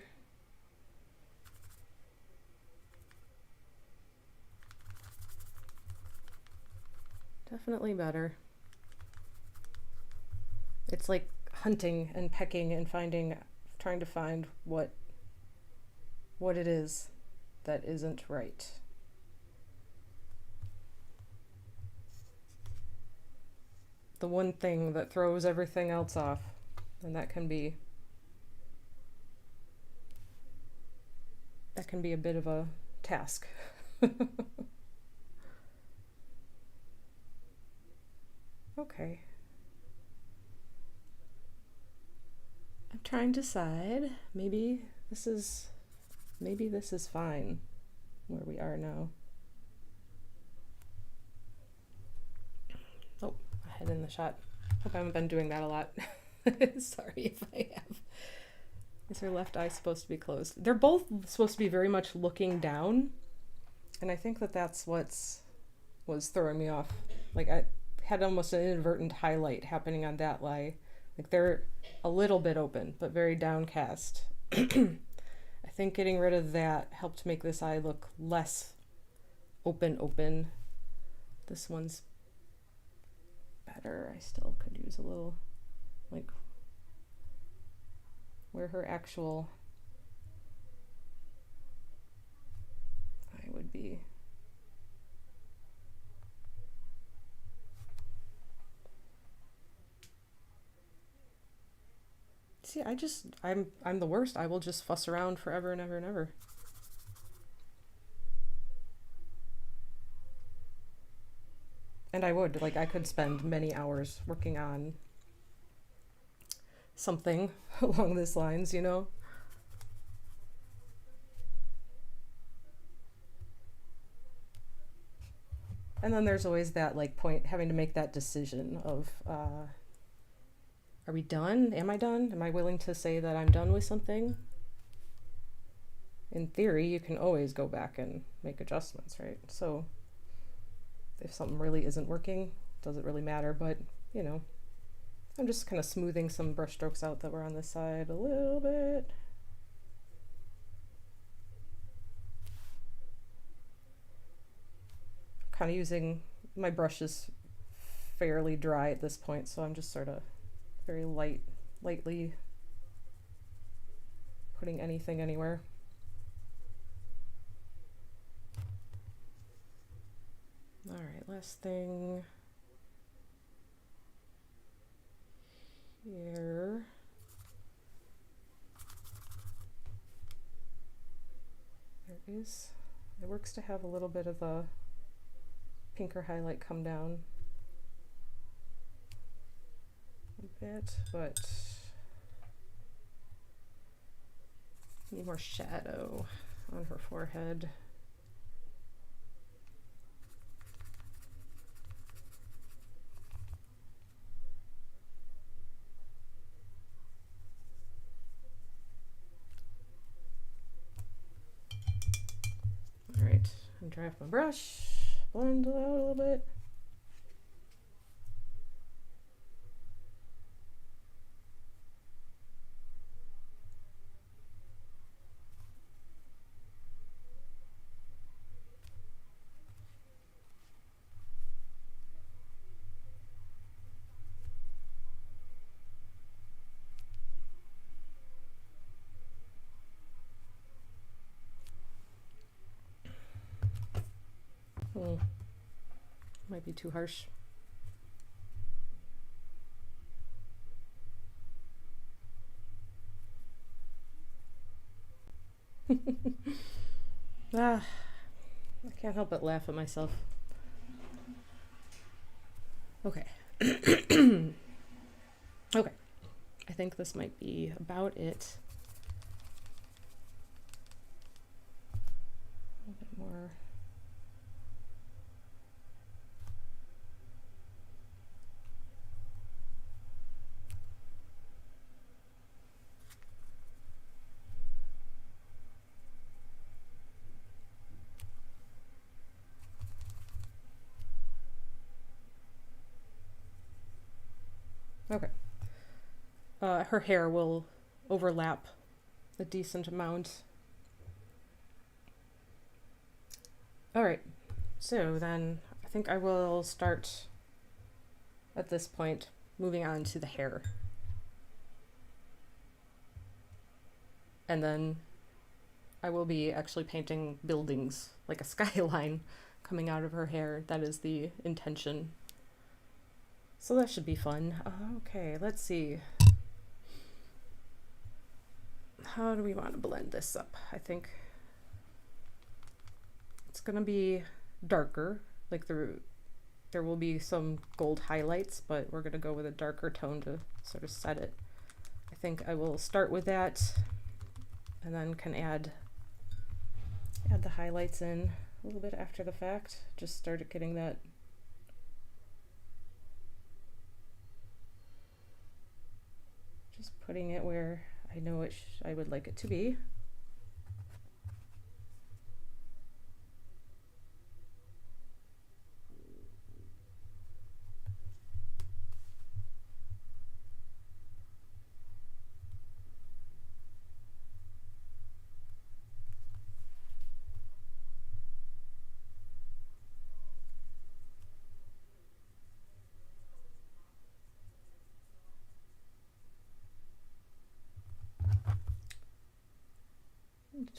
Speaker 1: Definitely better. It's like hunting and pecking and trying to find what it is that isn't right. The one thing that throws everything else off, and that can be a bit of a task. Okay. I'm trying to decide. Maybe this is fine where we are now. Oh, ahead in the shot. Hope I haven't been doing that a lot. Sorry if I have. Is her left eye supposed to be closed? They're both supposed to be very much looking down, and I think that's was throwing me off. Like I had almost an inadvertent highlight happening on that eye. Like they're a little bit open, but very downcast. I think getting rid of that helped make this eye look less open. This one's better. I still could use a little, like, where her actual eye would be. See, I'm the worst. I will just fuss around forever and ever and ever. And I would, like, I could spend many hours working on something along these lines, you know? And then there's always that, like, point, having to make that decision of, are we done? Am I done? Am I willing to say that I'm done with something? In theory, you can always go back and make adjustments, right? So if something really isn't working, doesn't really matter, but, you know, I'm just kind of smoothing some brush strokes out that were on this side a little bit. Kind of using, my brush is fairly dry at this point, so I'm just sort of very lightly putting anything anywhere. All right, last thing here. It works to have a little bit of a pinker highlight come down a bit, but need more shadow on her forehead. All right, and dry off my brush, blend it out a little bit. Might be too harsh. I can't help but laugh at myself. Okay. Okay. I think this might be about it. A little bit more. Okay. Her hair will overlap a decent amount. All right. So then I think I will start at this point moving on to the hair. And then I will be actually painting buildings, like a skyline coming out of her hair. That is the intention. So that should be fun. Okay, let's see. How do we want to blend this up? I think it's gonna be darker, like there will be some gold highlights, but we're gonna go with a darker tone to sort of set it. I think I will start with that and then can add the highlights in a little bit after the fact. Just started getting that putting it where I know I would like it to be.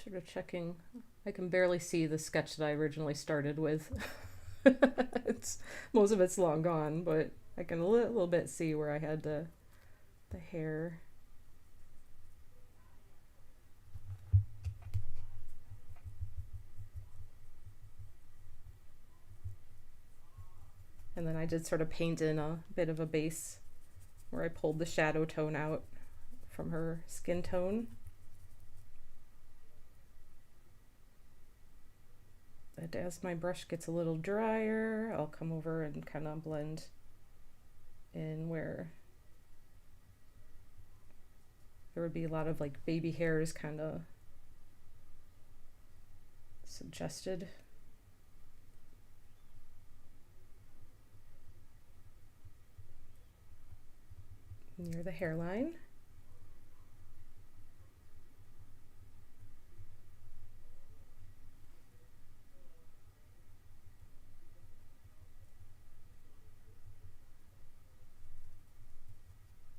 Speaker 1: Sort of checking. I can barely see the sketch that I originally started with. Most of it's long gone, but I can a little bit see where I had the hair. And then I did sort of paint in a bit of a base where I pulled the shadow tone out from her skin tone. And as my brush gets a little drier, I'll come over and kind of blend in where there would be a lot of like baby hairs kind of suggested. Near the hairline.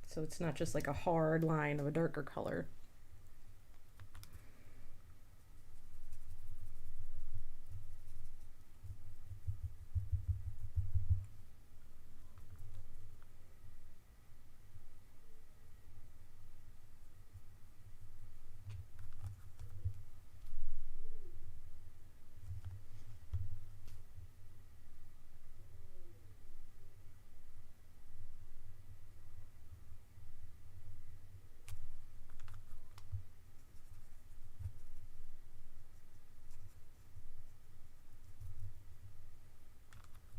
Speaker 1: So it's not just like a hard line of a darker color.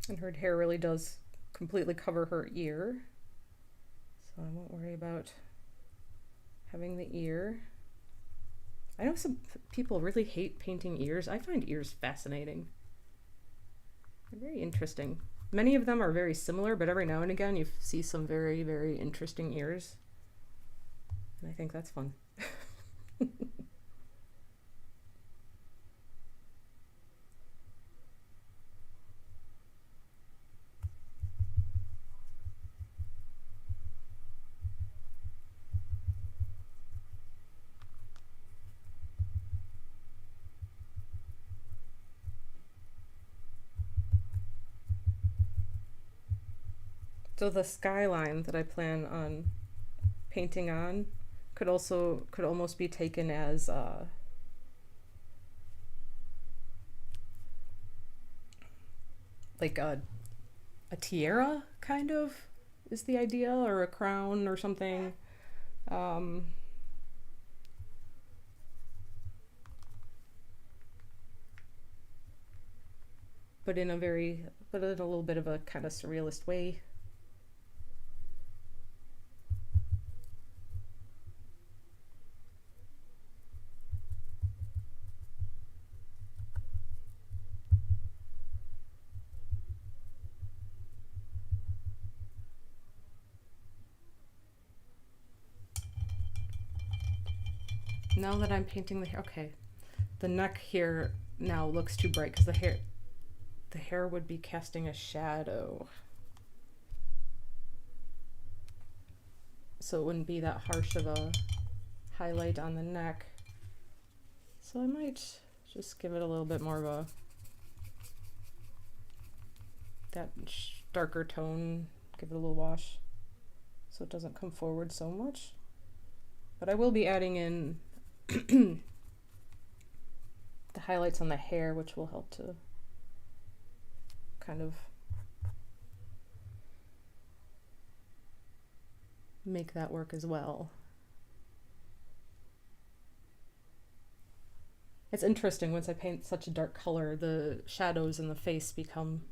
Speaker 1: And her hair really does completely cover her ear, so I won't worry about having the ear. I know some people really hate painting ears. I find ears fascinating. They're very interesting. Many of them are very similar, but every now and again you see some very, very interesting ears. And I think that's fun. So the skyline that I plan on painting on could almost be taken as like a tiara, kind of, is the idea, or a crown or something. But in a little bit of a kind of surrealist way. Now that I'm painting the hair, okay, the neck here now looks too bright because the hair would be casting a shadow. So it wouldn't be that harsh of a highlight on the neck. So I might just give it a little bit more of that darker tone, give it a little wash so it doesn't come forward so much. But I will be adding in the highlights on the hair, which will help to kind of make that work as well. It's interesting, once I paint such a dark color, the shadows in the face become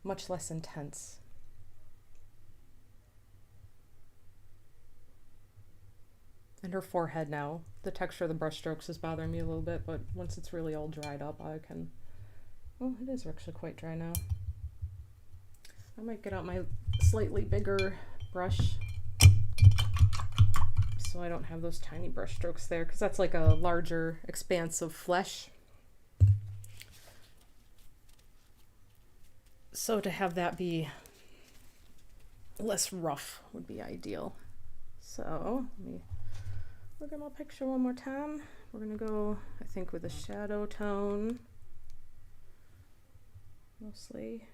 Speaker 1: much less intense. And her forehead now, the texture of the brush strokes is bothering me a little bit, but once it's really all dried up, I can, oh, it is actually quite dry now. I might get out my slightly bigger brush so I don't have those tiny brush strokes there, because that's like a larger expanse of flesh. So to have that be less rough would be ideal. So let me look at my picture one more time. We're gonna go, I think, with a shadow tone mostly.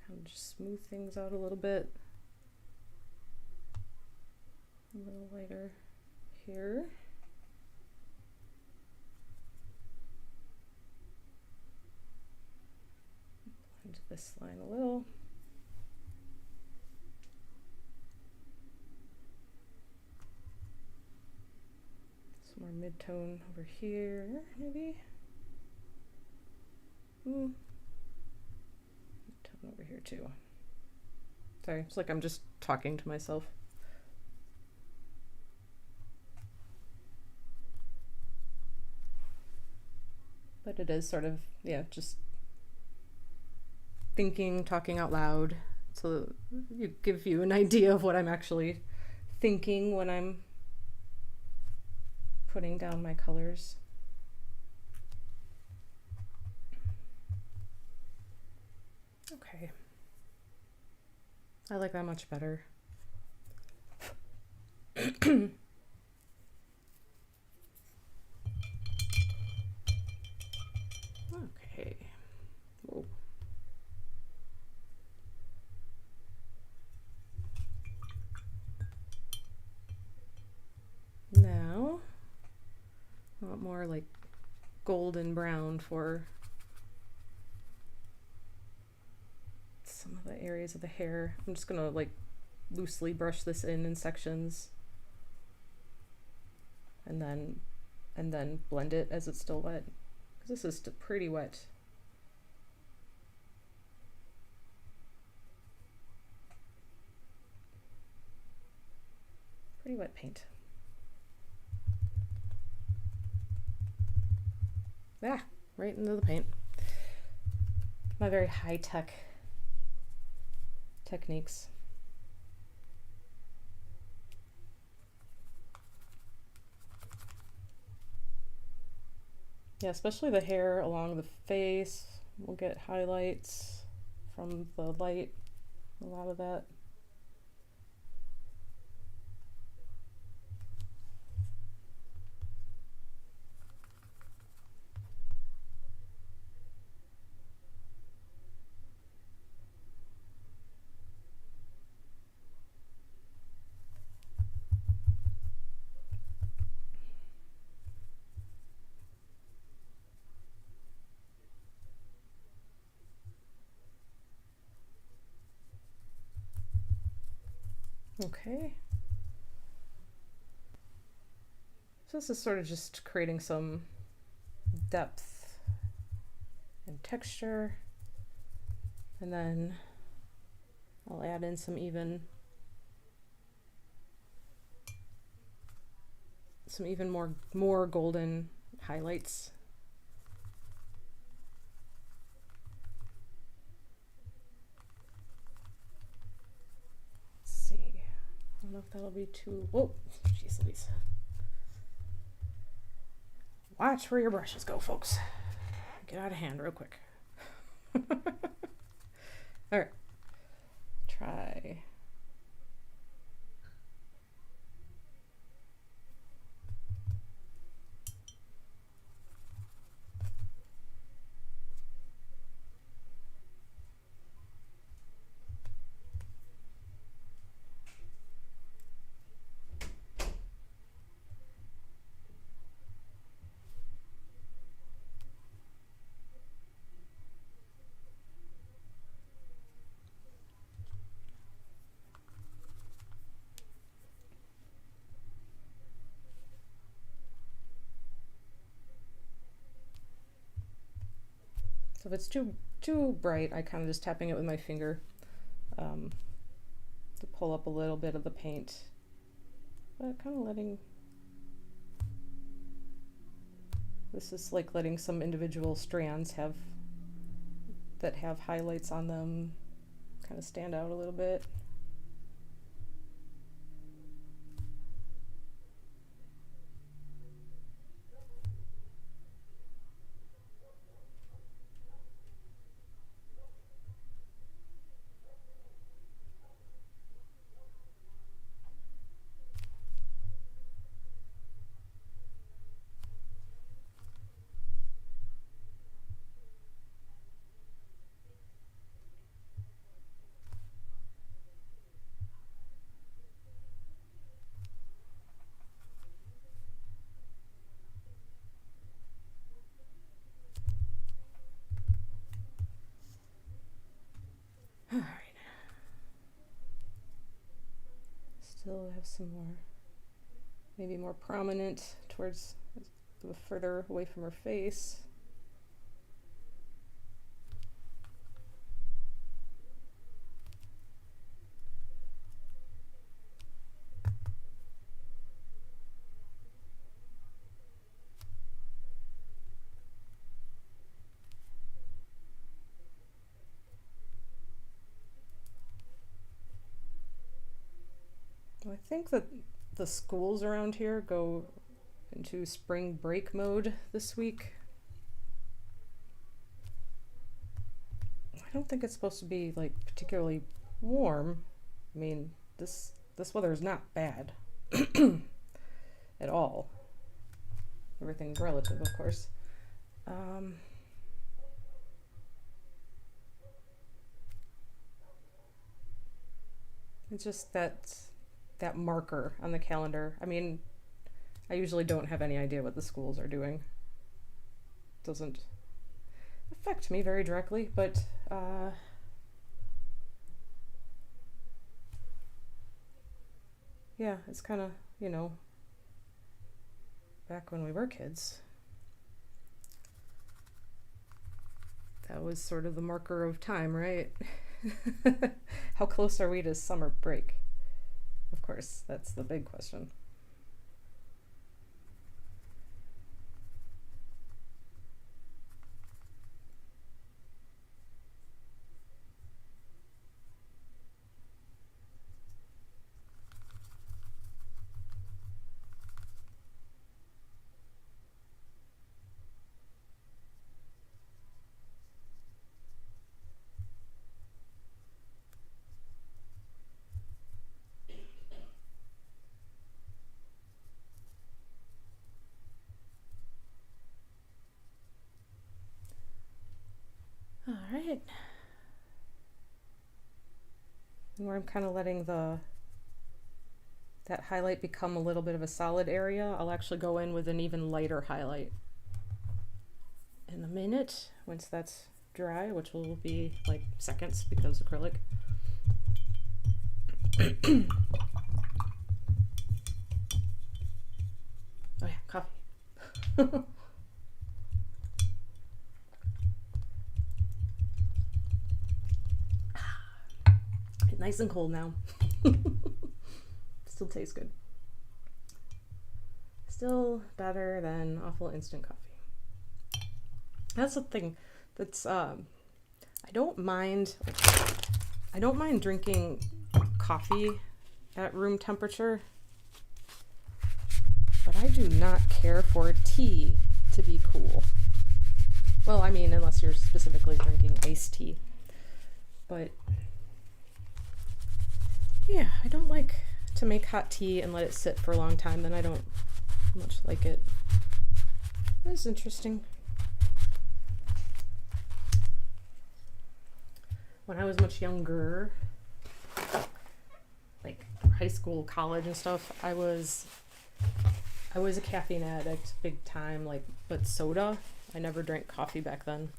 Speaker 1: Kind of just smooth things out a little bit. A little lighter here. this line a little. Some more mid-tone over here, maybe. Mid-tone over here too. Sorry, it's like I'm just talking to myself. But it is sort of, yeah, just thinking, talking out loud. So you give you an idea of what I'm actually thinking when I'm putting down my colors. Okay. I like that much better. Okay. Whoa. Now, I want more like golden brown for some of the areas of the hair. I'm just gonna like loosely brush this in sections, and then blend it as it's still wet, because this is pretty wet. Pretty wet paint. Ah, right into the paint. My very high-tech techniques. Yeah, especially the hair along the face will get highlights from the light, a lot of that. Okay. So this is sort of just creating some depth and texture, and then I'll add in some even more golden highlights. I don't know if that'll be too, oh, jeez Louise. Watch where your brushes go, folks. Get out of hand real quick. All right, try. So if it's too bright, I kind of just tapping it with my finger to pull up a little bit of the paint, but kind of letting, this is like letting some individual strands that have highlights on them kind of stand out a little bit. have some more, maybe more prominent towards further away from her face. I think that the schools around here go into spring break mode this week. I don't think it's supposed to be like particularly warm. I mean, this weather is not bad at all. Everything's relative, of course. It's just that marker on the calendar. I mean, I usually don't have any idea what the schools are doing. It doesn't affect me very directly, but yeah, it's kind of, you know, back when we were kids, that was sort of the marker of time, right? How close are we to summer break? Of course, that's the big question. All right. Where I'm kind of letting that highlight become a little bit of a solid area, I'll actually go in with an even lighter highlight in a minute once that's dry, which will be like seconds because acrylic. Oh yeah, coffee. Nice and cold now. Still tastes good. Still better than awful instant coffee. That's the thing. That's I don't mind drinking coffee at room temperature, but I do not care for tea to be cool. Well, I mean, unless you're specifically drinking iced tea. But yeah, I don't like to make hot tea and let it sit for a long time. Then I don't much like it. That's interesting. When I was much younger, like high school, college and stuff, I was a caffeine addict big time, like, but soda. I never drank coffee back then.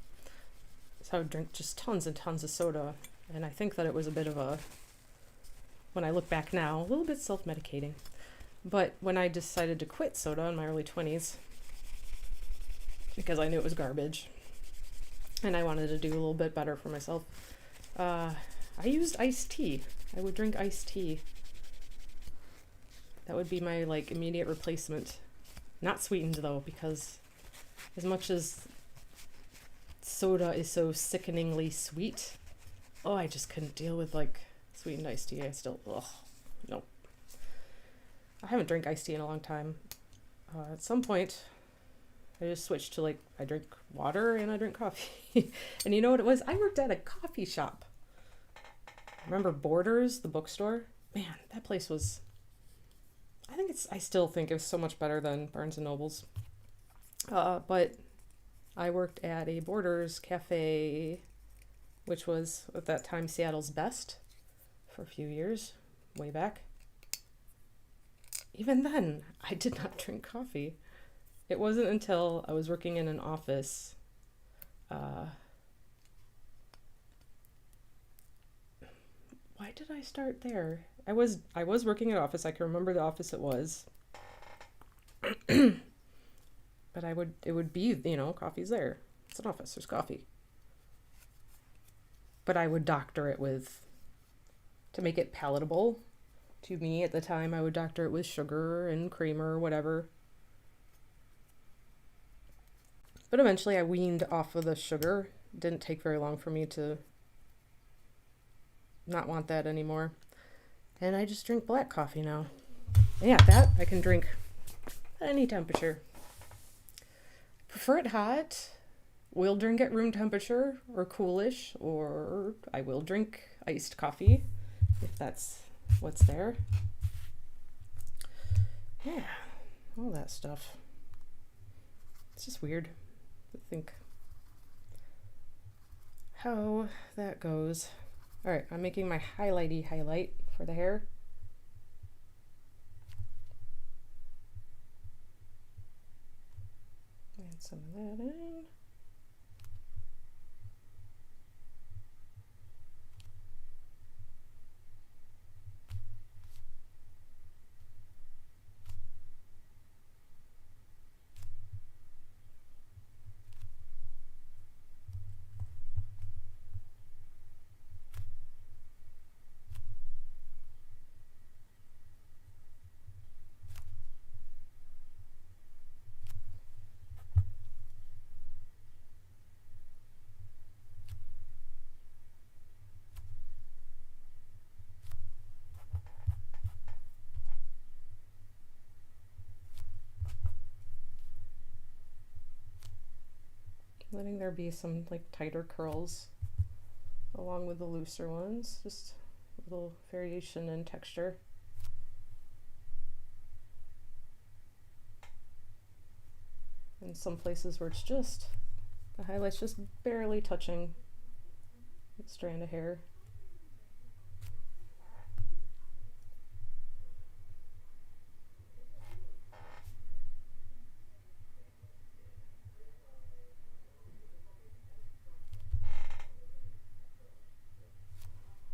Speaker 1: So I would drink just tons and tons of soda. And I think that it was a bit of a, when I look back now, a little bit self-medicating. But when I decided to quit soda in my early 20s, because I knew it was garbage, and I wanted to do a little bit better for myself, I used iced tea. I would drink iced tea. That would be my like immediate replacement. Not sweetened though, because as much as soda is so sickeningly sweet, oh, I just couldn't deal with like sweetened iced tea. I still, no. I haven't drank iced tea in a long time. At some point, I just switched to like, I drink water and I drink coffee. And you know what it was? I worked at a coffee shop. Remember Borders, the bookstore? Man, that place was, I still think it was so much better than Barnes & Noble's. But I worked at a Borders cafe, which was at that time Seattle's best for a few years, way back. Even then, I did not drink coffee. It wasn't until I was working in an office, why did I start there? I was working at office. I can remember the office it was. But it would be, you know, coffee's there. It's an office, there's coffee. But I would doctor it to make it palatable to me at the time, I would doctor it with sugar and creamer or whatever. But eventually I weaned off of the sugar. It didn't take very long for me to not want that anymore. And I just drink black coffee now. And yeah, that I can drink at any temperature. Prefer it hot. Will drink at room temperature or coolish, or I will drink iced coffee if that's what's there. Yeah, all that stuff. It's just weird to think how that goes. All right, I'm making my highlighty highlight for the hair. Add some of that in. Letting there be some like tighter curls along with the looser ones, just a little variation in texture. In some places where it's just, the highlight's just barely touching the strand of hair.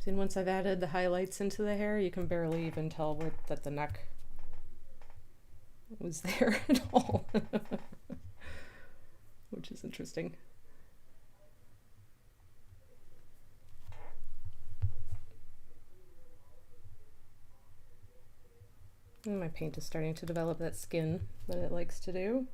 Speaker 1: And once I've added the highlights into the hair, you can barely even tell that the neck was there at all, which is interesting. And my paint is starting to develop that skin that it likes to do.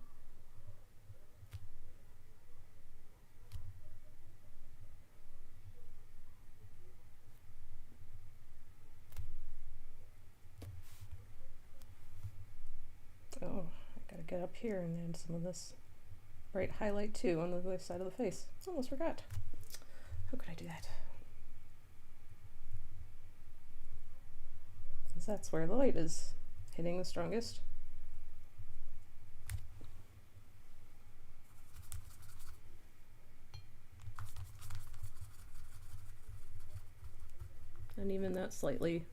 Speaker 1: Oh, I gotta get up here and add some of this bright highlight too on the other side of the face. Almost forgot. How could I do that? Because that's where the light is hitting the strongest. And even that slightly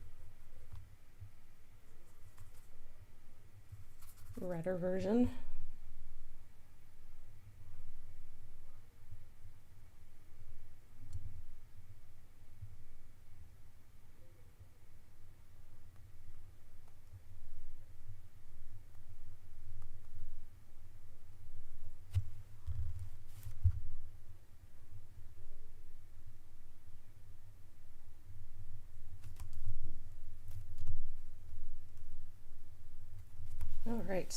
Speaker 1: redder version. All right.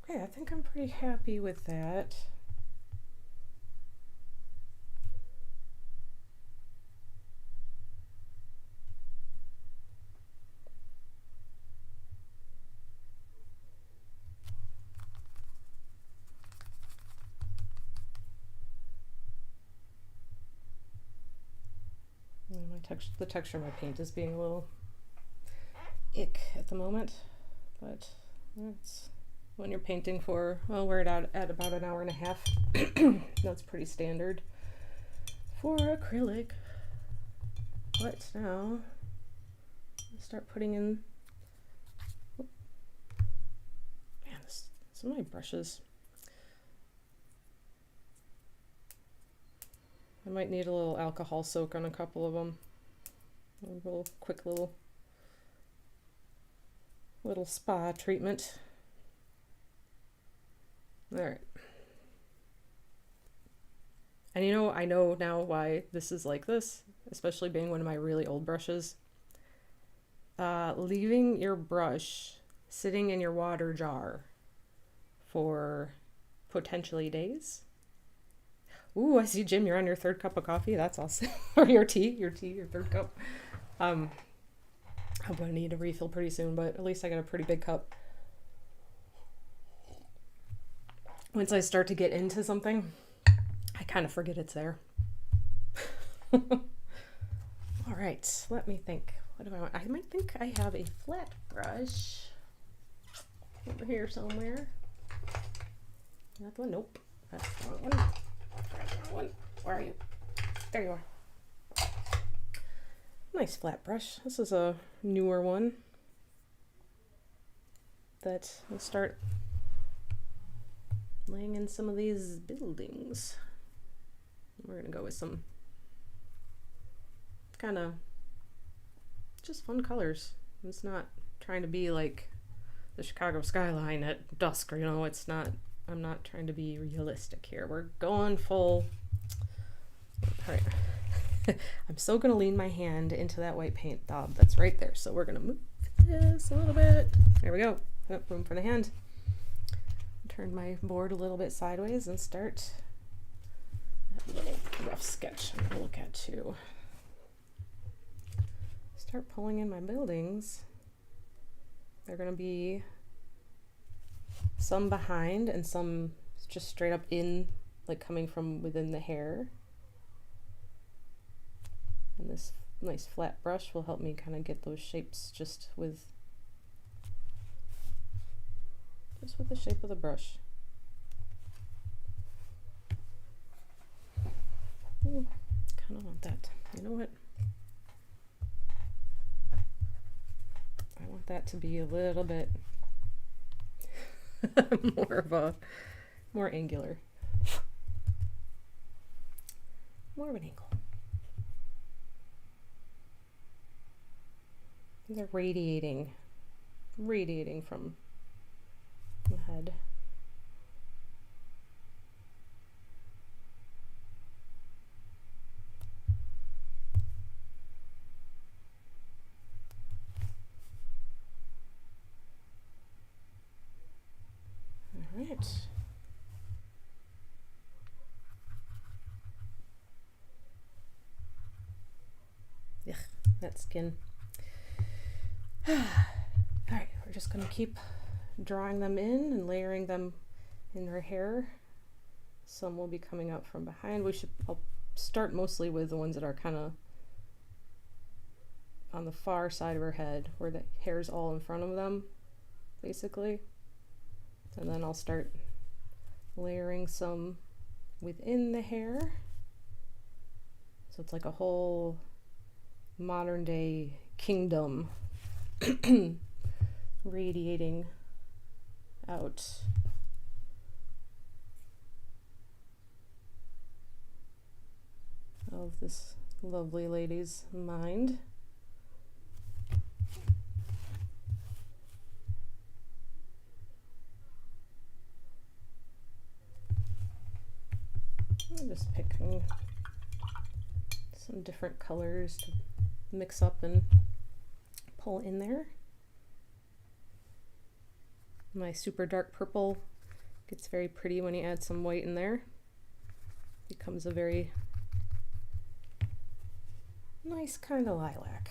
Speaker 1: Okay, I think I'm pretty happy with that. The texture of my paint is being a little ick at the moment, but that's when you're painting for, well, we're at about an hour and a half. That's pretty standard for acrylic. But now I'll start putting in, man, some of my brushes. I might need a little alcohol soak on a couple of them. A little quick little spa treatment. All right. And you know, I know now why this is like this, especially being one of my really old brushes. Leaving your brush sitting in your water jar for potentially days. Ooh, I see, Jim, you're on your third cup of coffee. That's awesome. Or your third cup. I'm going to need a refill pretty soon, but at least I got a pretty big cup. Once I start to get into something, I kind of forget it's there. All right, let me think. What do I want? I might think I have a flat brush over here somewhere. That one? Nope. That's the wrong one. That's the wrong one. Where are you? There you are. Nice flat brush. This is a newer one that will start laying in some of these buildings. We're gonna go with some kind of just fun colors. It's not trying to be like the Chicago skyline at dusk, or you know, it's not, I'm not trying to be realistic here. We're going full. All right. I'm so gonna lean my hand into that white paint daub that's right there. So we're gonna move this a little bit. There we go. Oh, room for the hand. Turn my board a little bit sideways and start that little rough sketch I'm gonna look at too. Start pulling in my buildings. They're gonna be some behind and some just straight up in, like coming from within the hair. And this nice flat brush will help me kind of get those shapes just with the shape of the brush. Kind of want that. You know what? I want that to be a little bit more angular. More of an angle. They're radiating from the head. All right. Ugh, that skin. All right, we're just going to keep drawing them in and layering them in her hair. Some will be coming out from behind. I'll start mostly with the ones that are kind of on the far side of her head, where the hair's all in front of them, basically. And then I'll start layering some within the hair. So it's like a whole modern day kingdom radiating out. Of this lovely lady's mind. I'm just picking some different colors to mix up and pull in there. My super dark purple gets very pretty when you add some white in there. Becomes a very nice kind of lilac.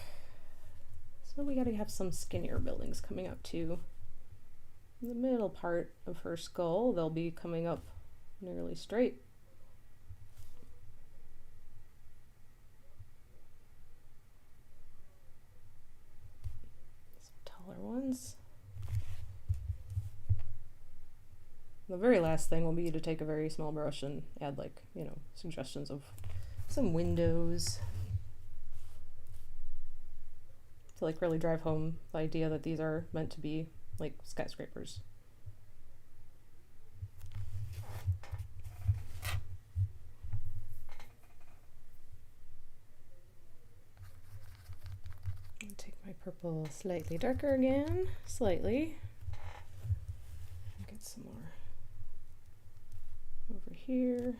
Speaker 1: So we gotta have some skinnier buildings coming up too. In the middle part of her skull, they'll be coming up nearly straight. Some taller ones. The very last thing will be to take a very small brush and add, like, you know, suggestions of some windows to like really drive home the idea that these are meant to be like skyscrapers. purple slightly darker again, slightly. Get some more over here.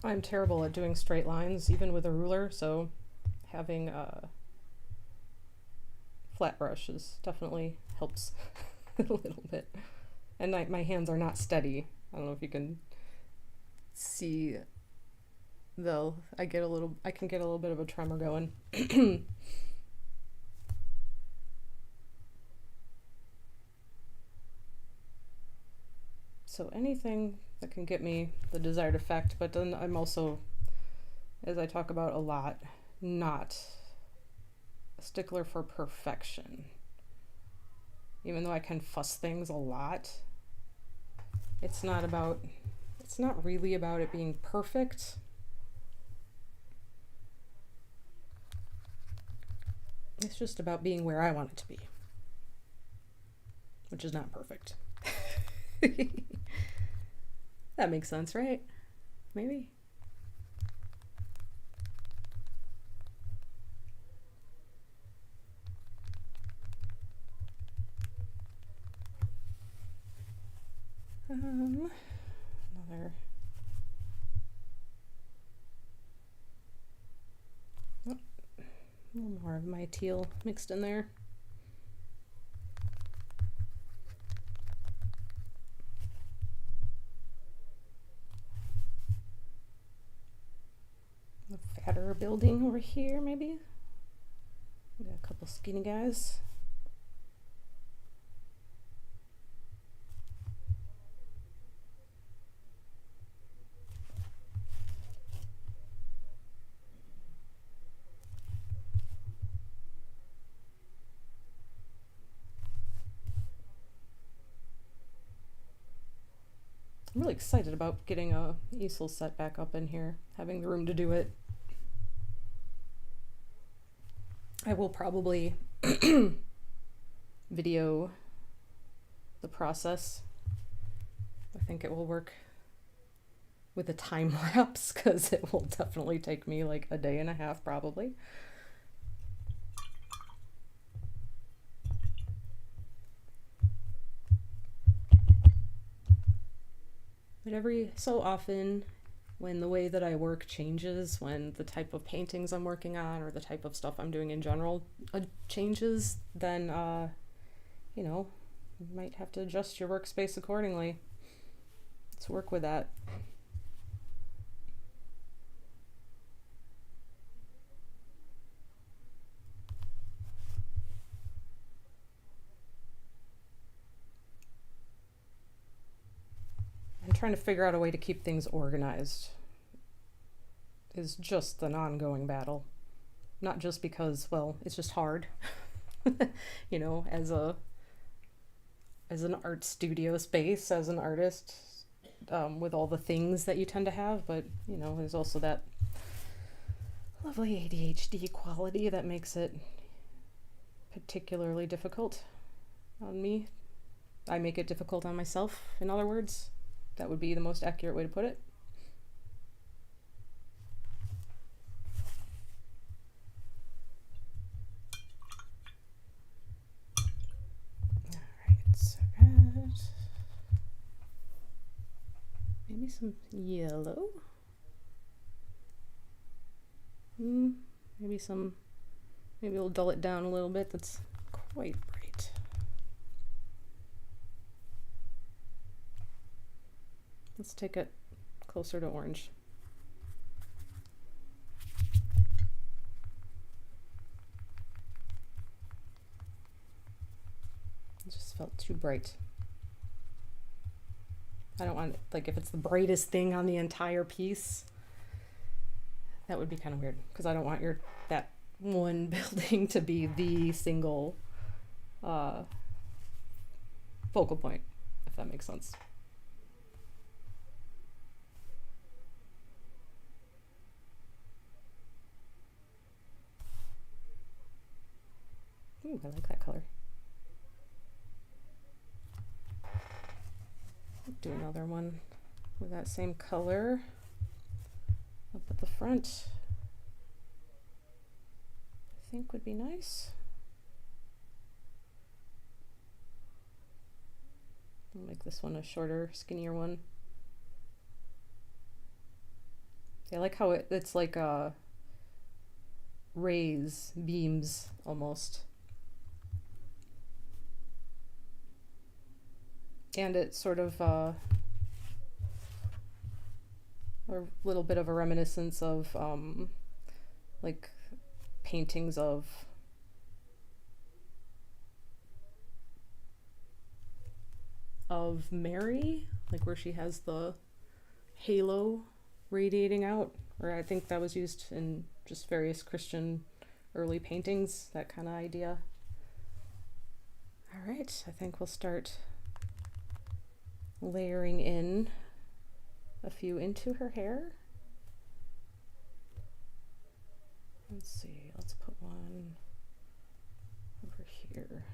Speaker 1: I'm terrible at doing straight lines, even with a ruler, so having a flat brush definitely helps a little bit. And my hands are not steady. I don't know if you can see, though. I can get a little bit of a tremor going. So anything that can get me the desired effect, but then I'm also, as I talk about a lot, not a stickler for perfection. Even though I can fuss things a lot, it's not really about it being perfect. It's just about being where I want it to be, which is not perfect. That makes sense, right? Maybe. Another. Oh, a little more of my teal mixed in there. A fatter building over here, maybe. We got a couple skinny guys. I'm really excited about getting a easel set back up in here, having the room to do it. I will probably video the process. I think it will work with a time lapse because it will definitely take me like a day and a half probably. But every so often, when the way that I work changes, when the type of paintings I'm working on or the type of stuff I'm doing in general changes, then, you know, you might have to adjust your workspace accordingly. Let's work with that. And trying to figure out a way to keep things organized is just an ongoing battle. Not just because, well, it's just hard, you know, as an art studio space, as an artist, with all the things that you tend to have, but, you know, there's also that lovely ADHD quality that makes it particularly difficult on me. I make it difficult on myself, in other words. That would be the most accurate way to put it. Alright, so maybe some yellow. Maybe we'll dull it down a little bit. That's quite bright. Let's take it closer to orange. It just felt too bright. I don't want, like, if it's the brightest thing on the entire piece, that would be kind of weird, because I don't want that one building to be the single focal point, if that makes sense. Ooh, I like that color. Do another one with that same color up at the front. I think would be nice. I'll make this one a shorter, skinnier one. I like how it's like rays, beams almost. And it's sort of a little bit of a reminiscence of like paintings of Mary, like where she has the halo radiating out, or I think that was used in just various Christian early paintings, that kind of idea. All right, I think we'll start layering in a few into her hair. Let's see, let's put one over here.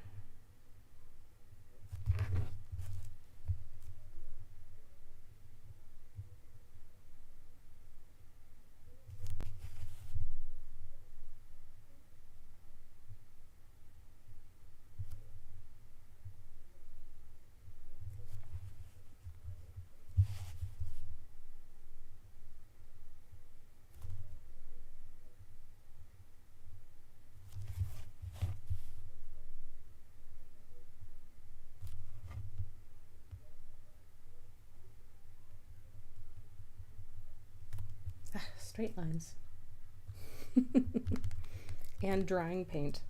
Speaker 1: Straight lines. And drying paint.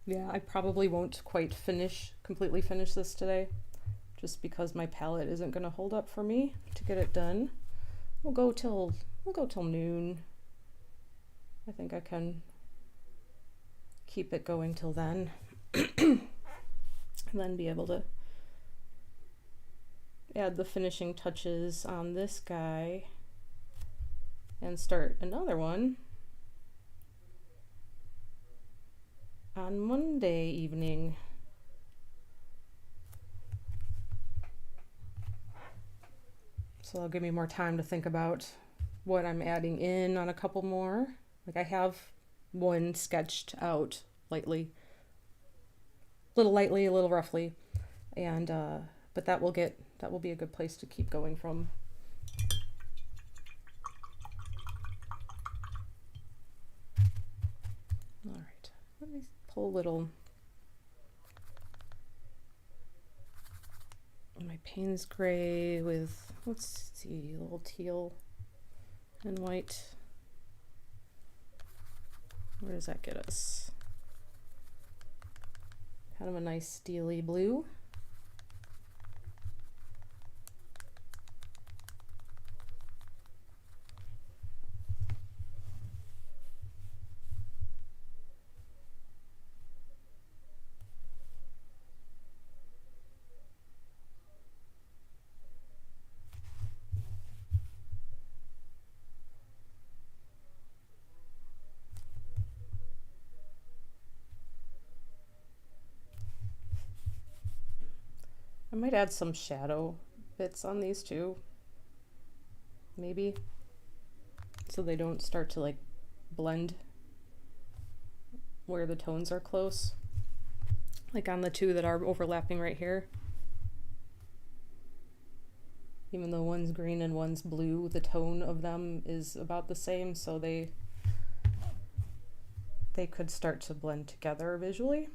Speaker 1: Yeah, I probably won't quite completely finish this today, just because my palette isn't going to hold up for me to get it done. We'll go till noon. I think I can keep it going till then. And then be able to add the finishing touches on this guy and start another one on Monday evening. So that'll give me more time to think about what I'm adding in on a couple more. Like I have one sketched out lightly, a little roughly, and but that will be a good place to keep going from. All right, let me pull a little. My Payne's gray with, let's see, a little teal and white. Where does that get us? Kind of a nice steely blue. I might add some shadow bits on these too, maybe, so they don't start to like blend where the tones are close, like on the two that are overlapping right here. Even though one's green and one's blue, the tone of them is about the same, so they could start to blend together visually.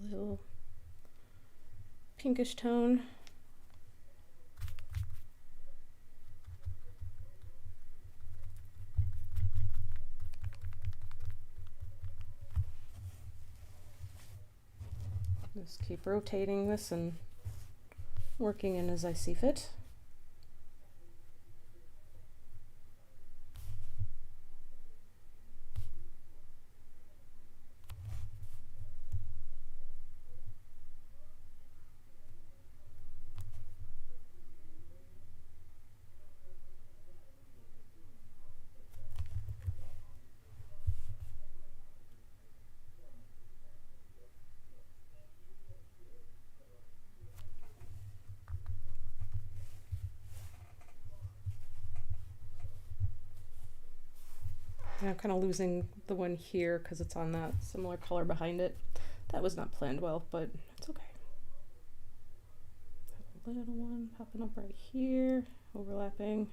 Speaker 1: Little pinkish tone. Just keep rotating this and working in as I see fit. Yeah, I'm kind of losing the one here because it's on that similar color behind it. That was not planned well, but it's okay. A little one popping up right here, overlapping.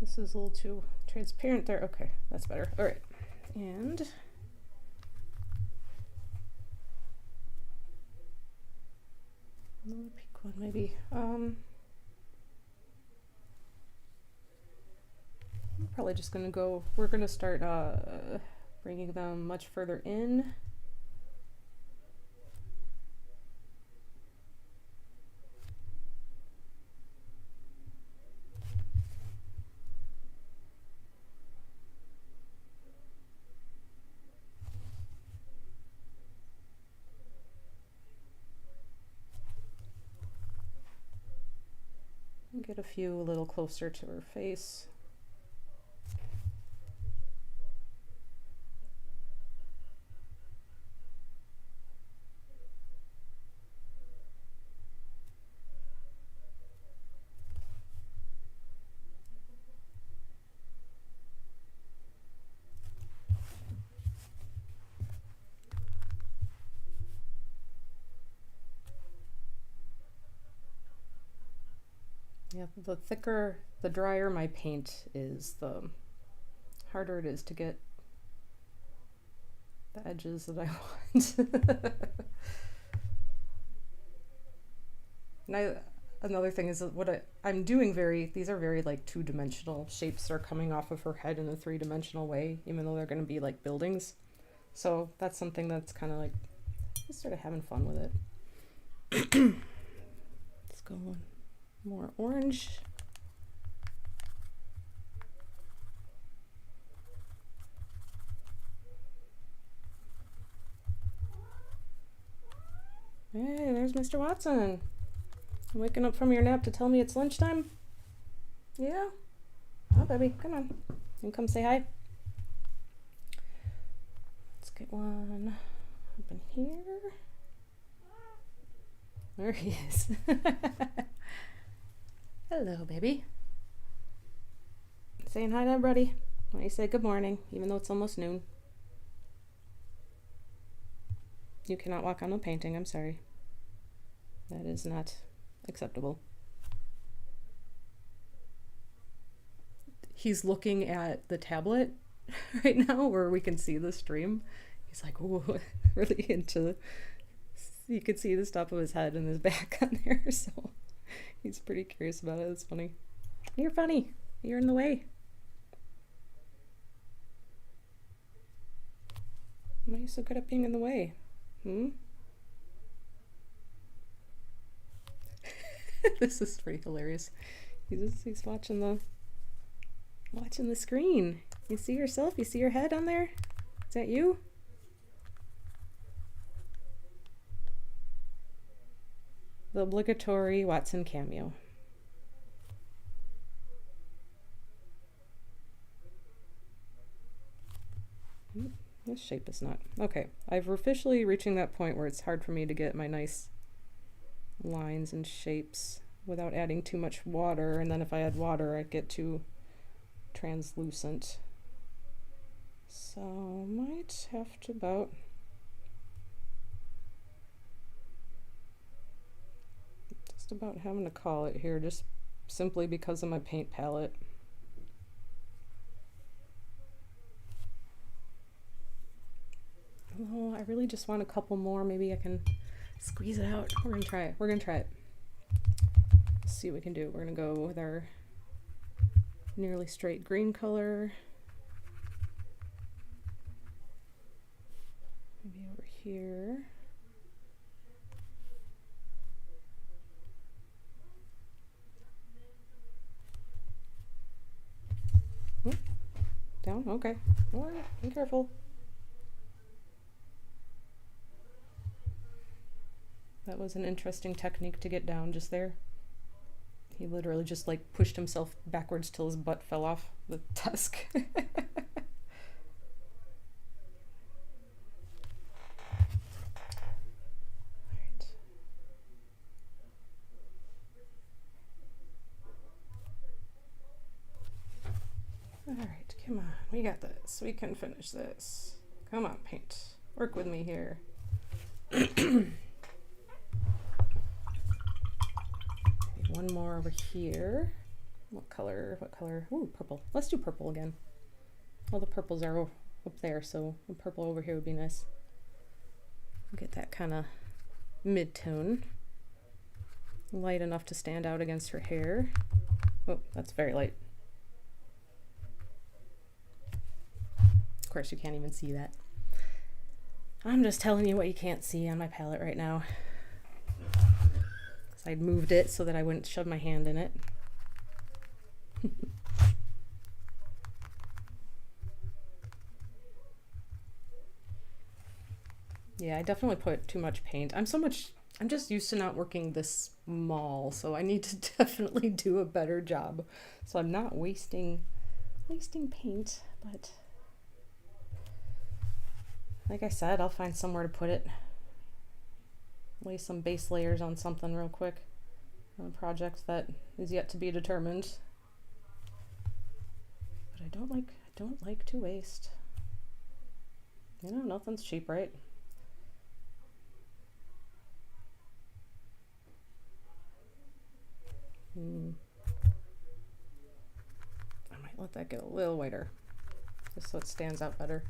Speaker 1: This is a little too transparent there. Okay, that's better. All right, and another pink one maybe. I'm probably just gonna go. We're gonna start bringing them much further in. Get a few a little closer to her face. Yeah, the thicker, the drier my paint is, the harder it is to get the edges that I want. And another thing is that what I'm doing these are very like two-dimensional shapes that are coming off of her head in a three-dimensional way, even though they're going to be like buildings. So that's something that's kind of like, just sort of having fun with it. Let's go one more orange. Hey, there's Mr. Watson. Waking up from your nap to tell me it's lunchtime? Yeah? Oh, baby, come on. You can come say hi. Let's get one up in here. There he is. Hello, baby. Saying hi to everybody. Why don't you say good morning, even though it's almost noon? You cannot walk on the painting, I'm sorry. That is not acceptable. He's looking at the tablet right now where we can see the stream. He's like, ooh, really into, you can see the top of his head and his back on there, so he's pretty curious about it. It's funny. You're funny. You're in the way. Why are you so good at being in the way? This is pretty hilarious. He's watching the screen. You see yourself? You see your head on there? Is that you? The obligatory Watson cameo. This shape is not. Okay, I've officially reaching that point where it's hard for me to get my nice lines and shapes without adding too much water, and then if I add water I'd get too translucent. So might have to just about having to call it here, just simply because of my paint palette. Oh, I really just want a couple more. Maybe I can squeeze it out. We're gonna try it. We're gonna try it. Let's see what we can do. We're gonna go with our nearly straight green color. Maybe over here. down? Okay. All right, be careful. That was an interesting technique to get down just there. He literally just like pushed himself backwards till his butt fell off the desk. Alright, come on. We got this. We can finish this. Come on, paint. Work with me here. Maybe one more over here. What color? What color? Ooh, purple. Let's do purple again. All the purples are up there, so a purple over here would be nice. Get that kind of mid-tone. Light enough to stand out against her hair. Oh, that's very light. Of course, you can't even see that. I'm just telling you what you can't see on my palette right now. So I'd moved it so that I wouldn't shove my hand in it. Yeah, I definitely put too much paint. I'm just used to not working this small, so I need to definitely do a better job. So I'm not wasting paint, but like I said, I'll find somewhere to put it. Lay some base layers on something real quick on a project that is yet to be determined. But I don't like to waste. You know, nothing's cheap, right? I might let that get a little whiter, just so it stands out better.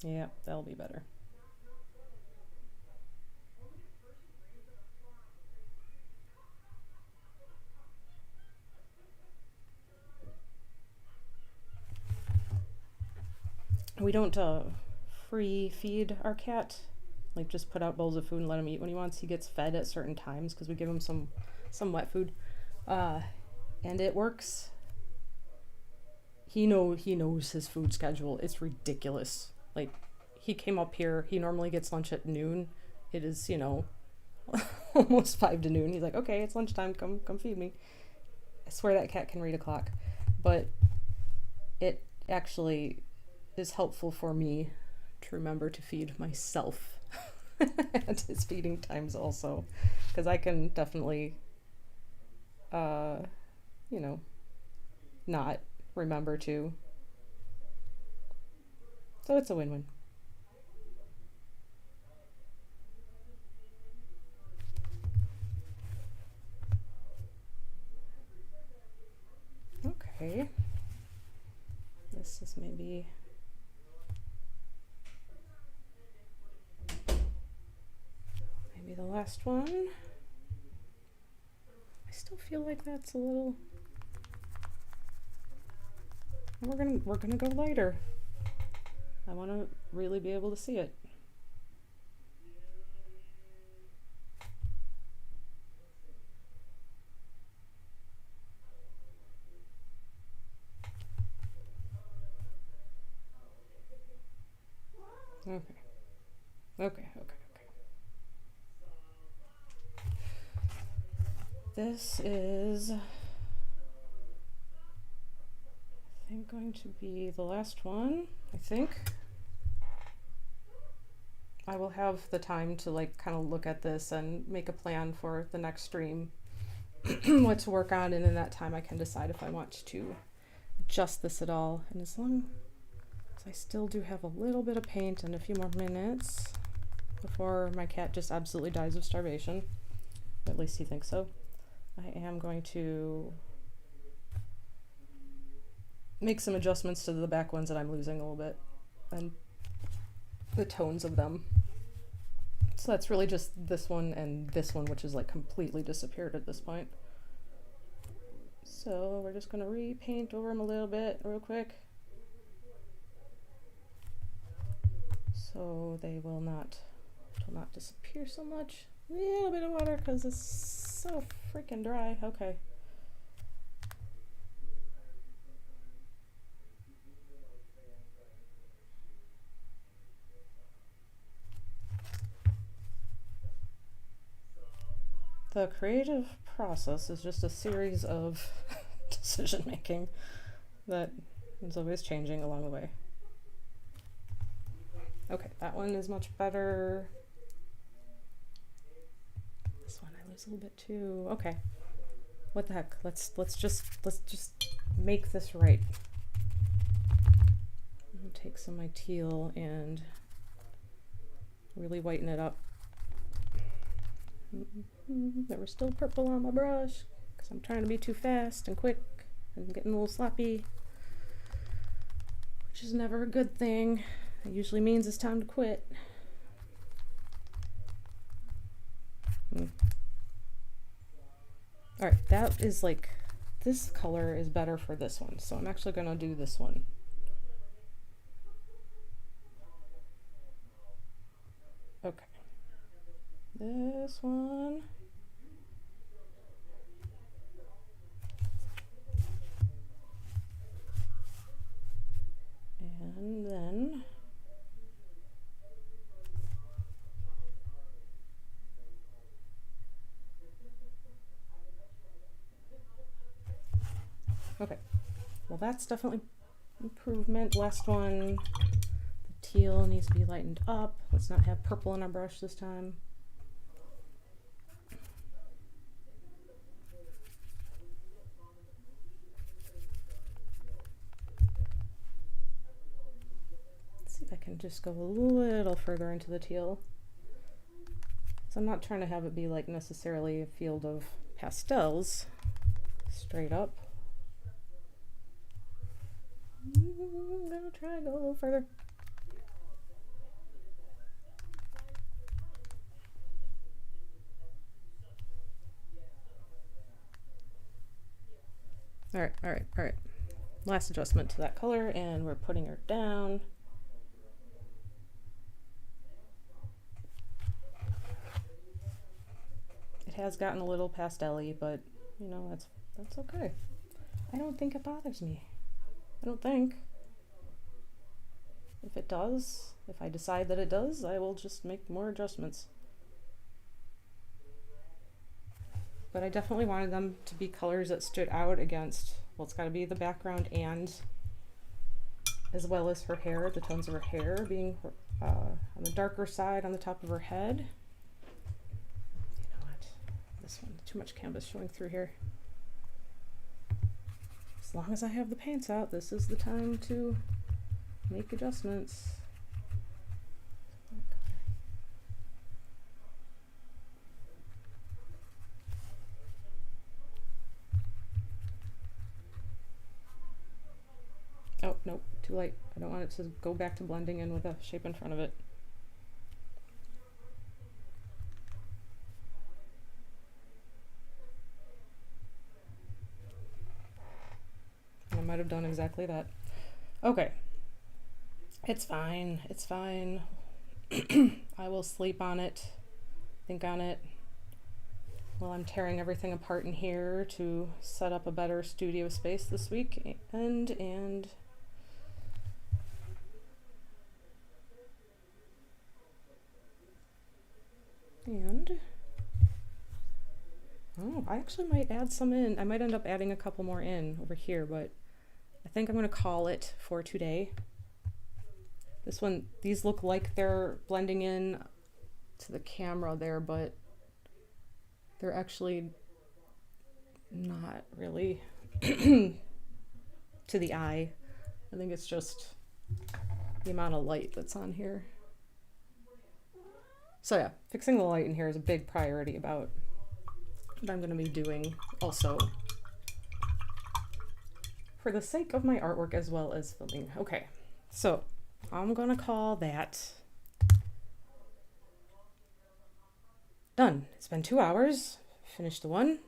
Speaker 1: Yeah, that'll be better. We don't free feed our cat, like just put out bowls of food and let him eat when he wants. He gets fed at certain times because we give him some wet food, and it works. He knows his food schedule. It's ridiculous. Like, he came up here, he normally gets lunch at noon. It is, you know, almost 5 to noon. He's like, okay, it's lunchtime, come feed me. I swear that cat can read a clock. But it actually is helpful for me to remember to feed myself at his feeding times also, because I can definitely you know, not remember to. So it's a win-win. Okay. This is maybe the last one. I still feel like that's a little. We're gonna go lighter. I want to really be able to see it. Okay. This is, I think, going to be the last one, I think. I will have the time to like kind of look at this and make a plan for the next stream, what to work on, and in that time I can decide if I want to adjust this at all. And as long as I still do have a little bit of paint and a few more minutes before my cat just absolutely dies of starvation, at least he thinks so, I am going to make some adjustments to the back ones that I'm losing a little bit, and the tones of them. So that's really just this one and this one, which is like completely disappeared at this point. So we're just gonna repaint over them a little bit real quick, so they will not disappear so much. A little bit of water because it's so freaking dry. Okay. The creative process is just a series of decision making that is always changing along the way. Okay, that one is much better. This one I lose a little bit too. Okay. What the heck? Let's just make this right. I'm gonna take some of my teal and really whiten it up. There was still purple on my brush because I'm trying to be too fast and quick and getting a little sloppy, which is never a good thing. It usually means it's time to quit. All right, that is like, this color is better for this one, so I'm actually gonna do this one. Okay, this one. And then okay, well that's definitely improvement. Last one, the teal needs to be lightened up. Let's not have purple in our brush this time. Let's see if I can just go a little further into the teal. So I'm not trying to have it be like necessarily a field of pastels straight up. I'm gonna try to go a little further. All right. Last adjustment to that color, and we're putting her down. It has gotten a little pastel-y, but you know, that's okay. I don't think it bothers me. I don't think. If it does, if I decide that it does, I will just make more adjustments. But I definitely wanted them to be colors that stood out against, well, it's got to be the background and as well as her hair, the tones of her hair being on the darker side on the top of her head. You know what? This one, too much canvas showing through here. As long as I have the paints out, this is the time to make adjustments. Oh, nope, too light. I don't want it to go back to blending in with the shape in front of it. I might have done exactly that. Okay. It's fine. It's fine. I will sleep on it, think on it, while I'm tearing everything apart in here to set up a better studio space this week. And oh, I actually might add some in. I might end up adding a couple more in over here, but I think I'm going to call it for today. This one, these look like they're blending in to the camera there, but they're actually not really to the eye. I think it's just the amount of light that's on here. So yeah, fixing the light in here is a big priority about what I'm going to be doing also for the sake of my artwork as well as filming. Okay, so I'm going to call that done. It's been 2 hours. Finished the one.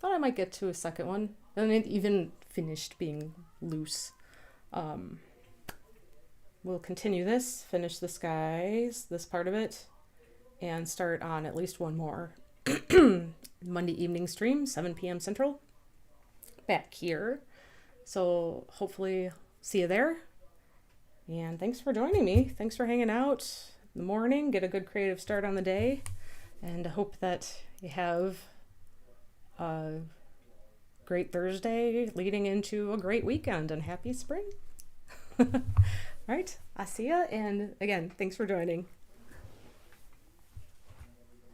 Speaker 1: Thought I might get to a second one. And it even finished being loose. We'll continue this, finish the skies, this part of it, and start on at least one more Monday evening stream, 7 p.m. Central, back here. So hopefully see you there. And thanks for joining me. Thanks for hanging out in the morning. Get a good creative start on the day. And I hope that you have great Thursday leading into a great weekend, and happy spring. All right, I'll see ya. And again, thanks for joining.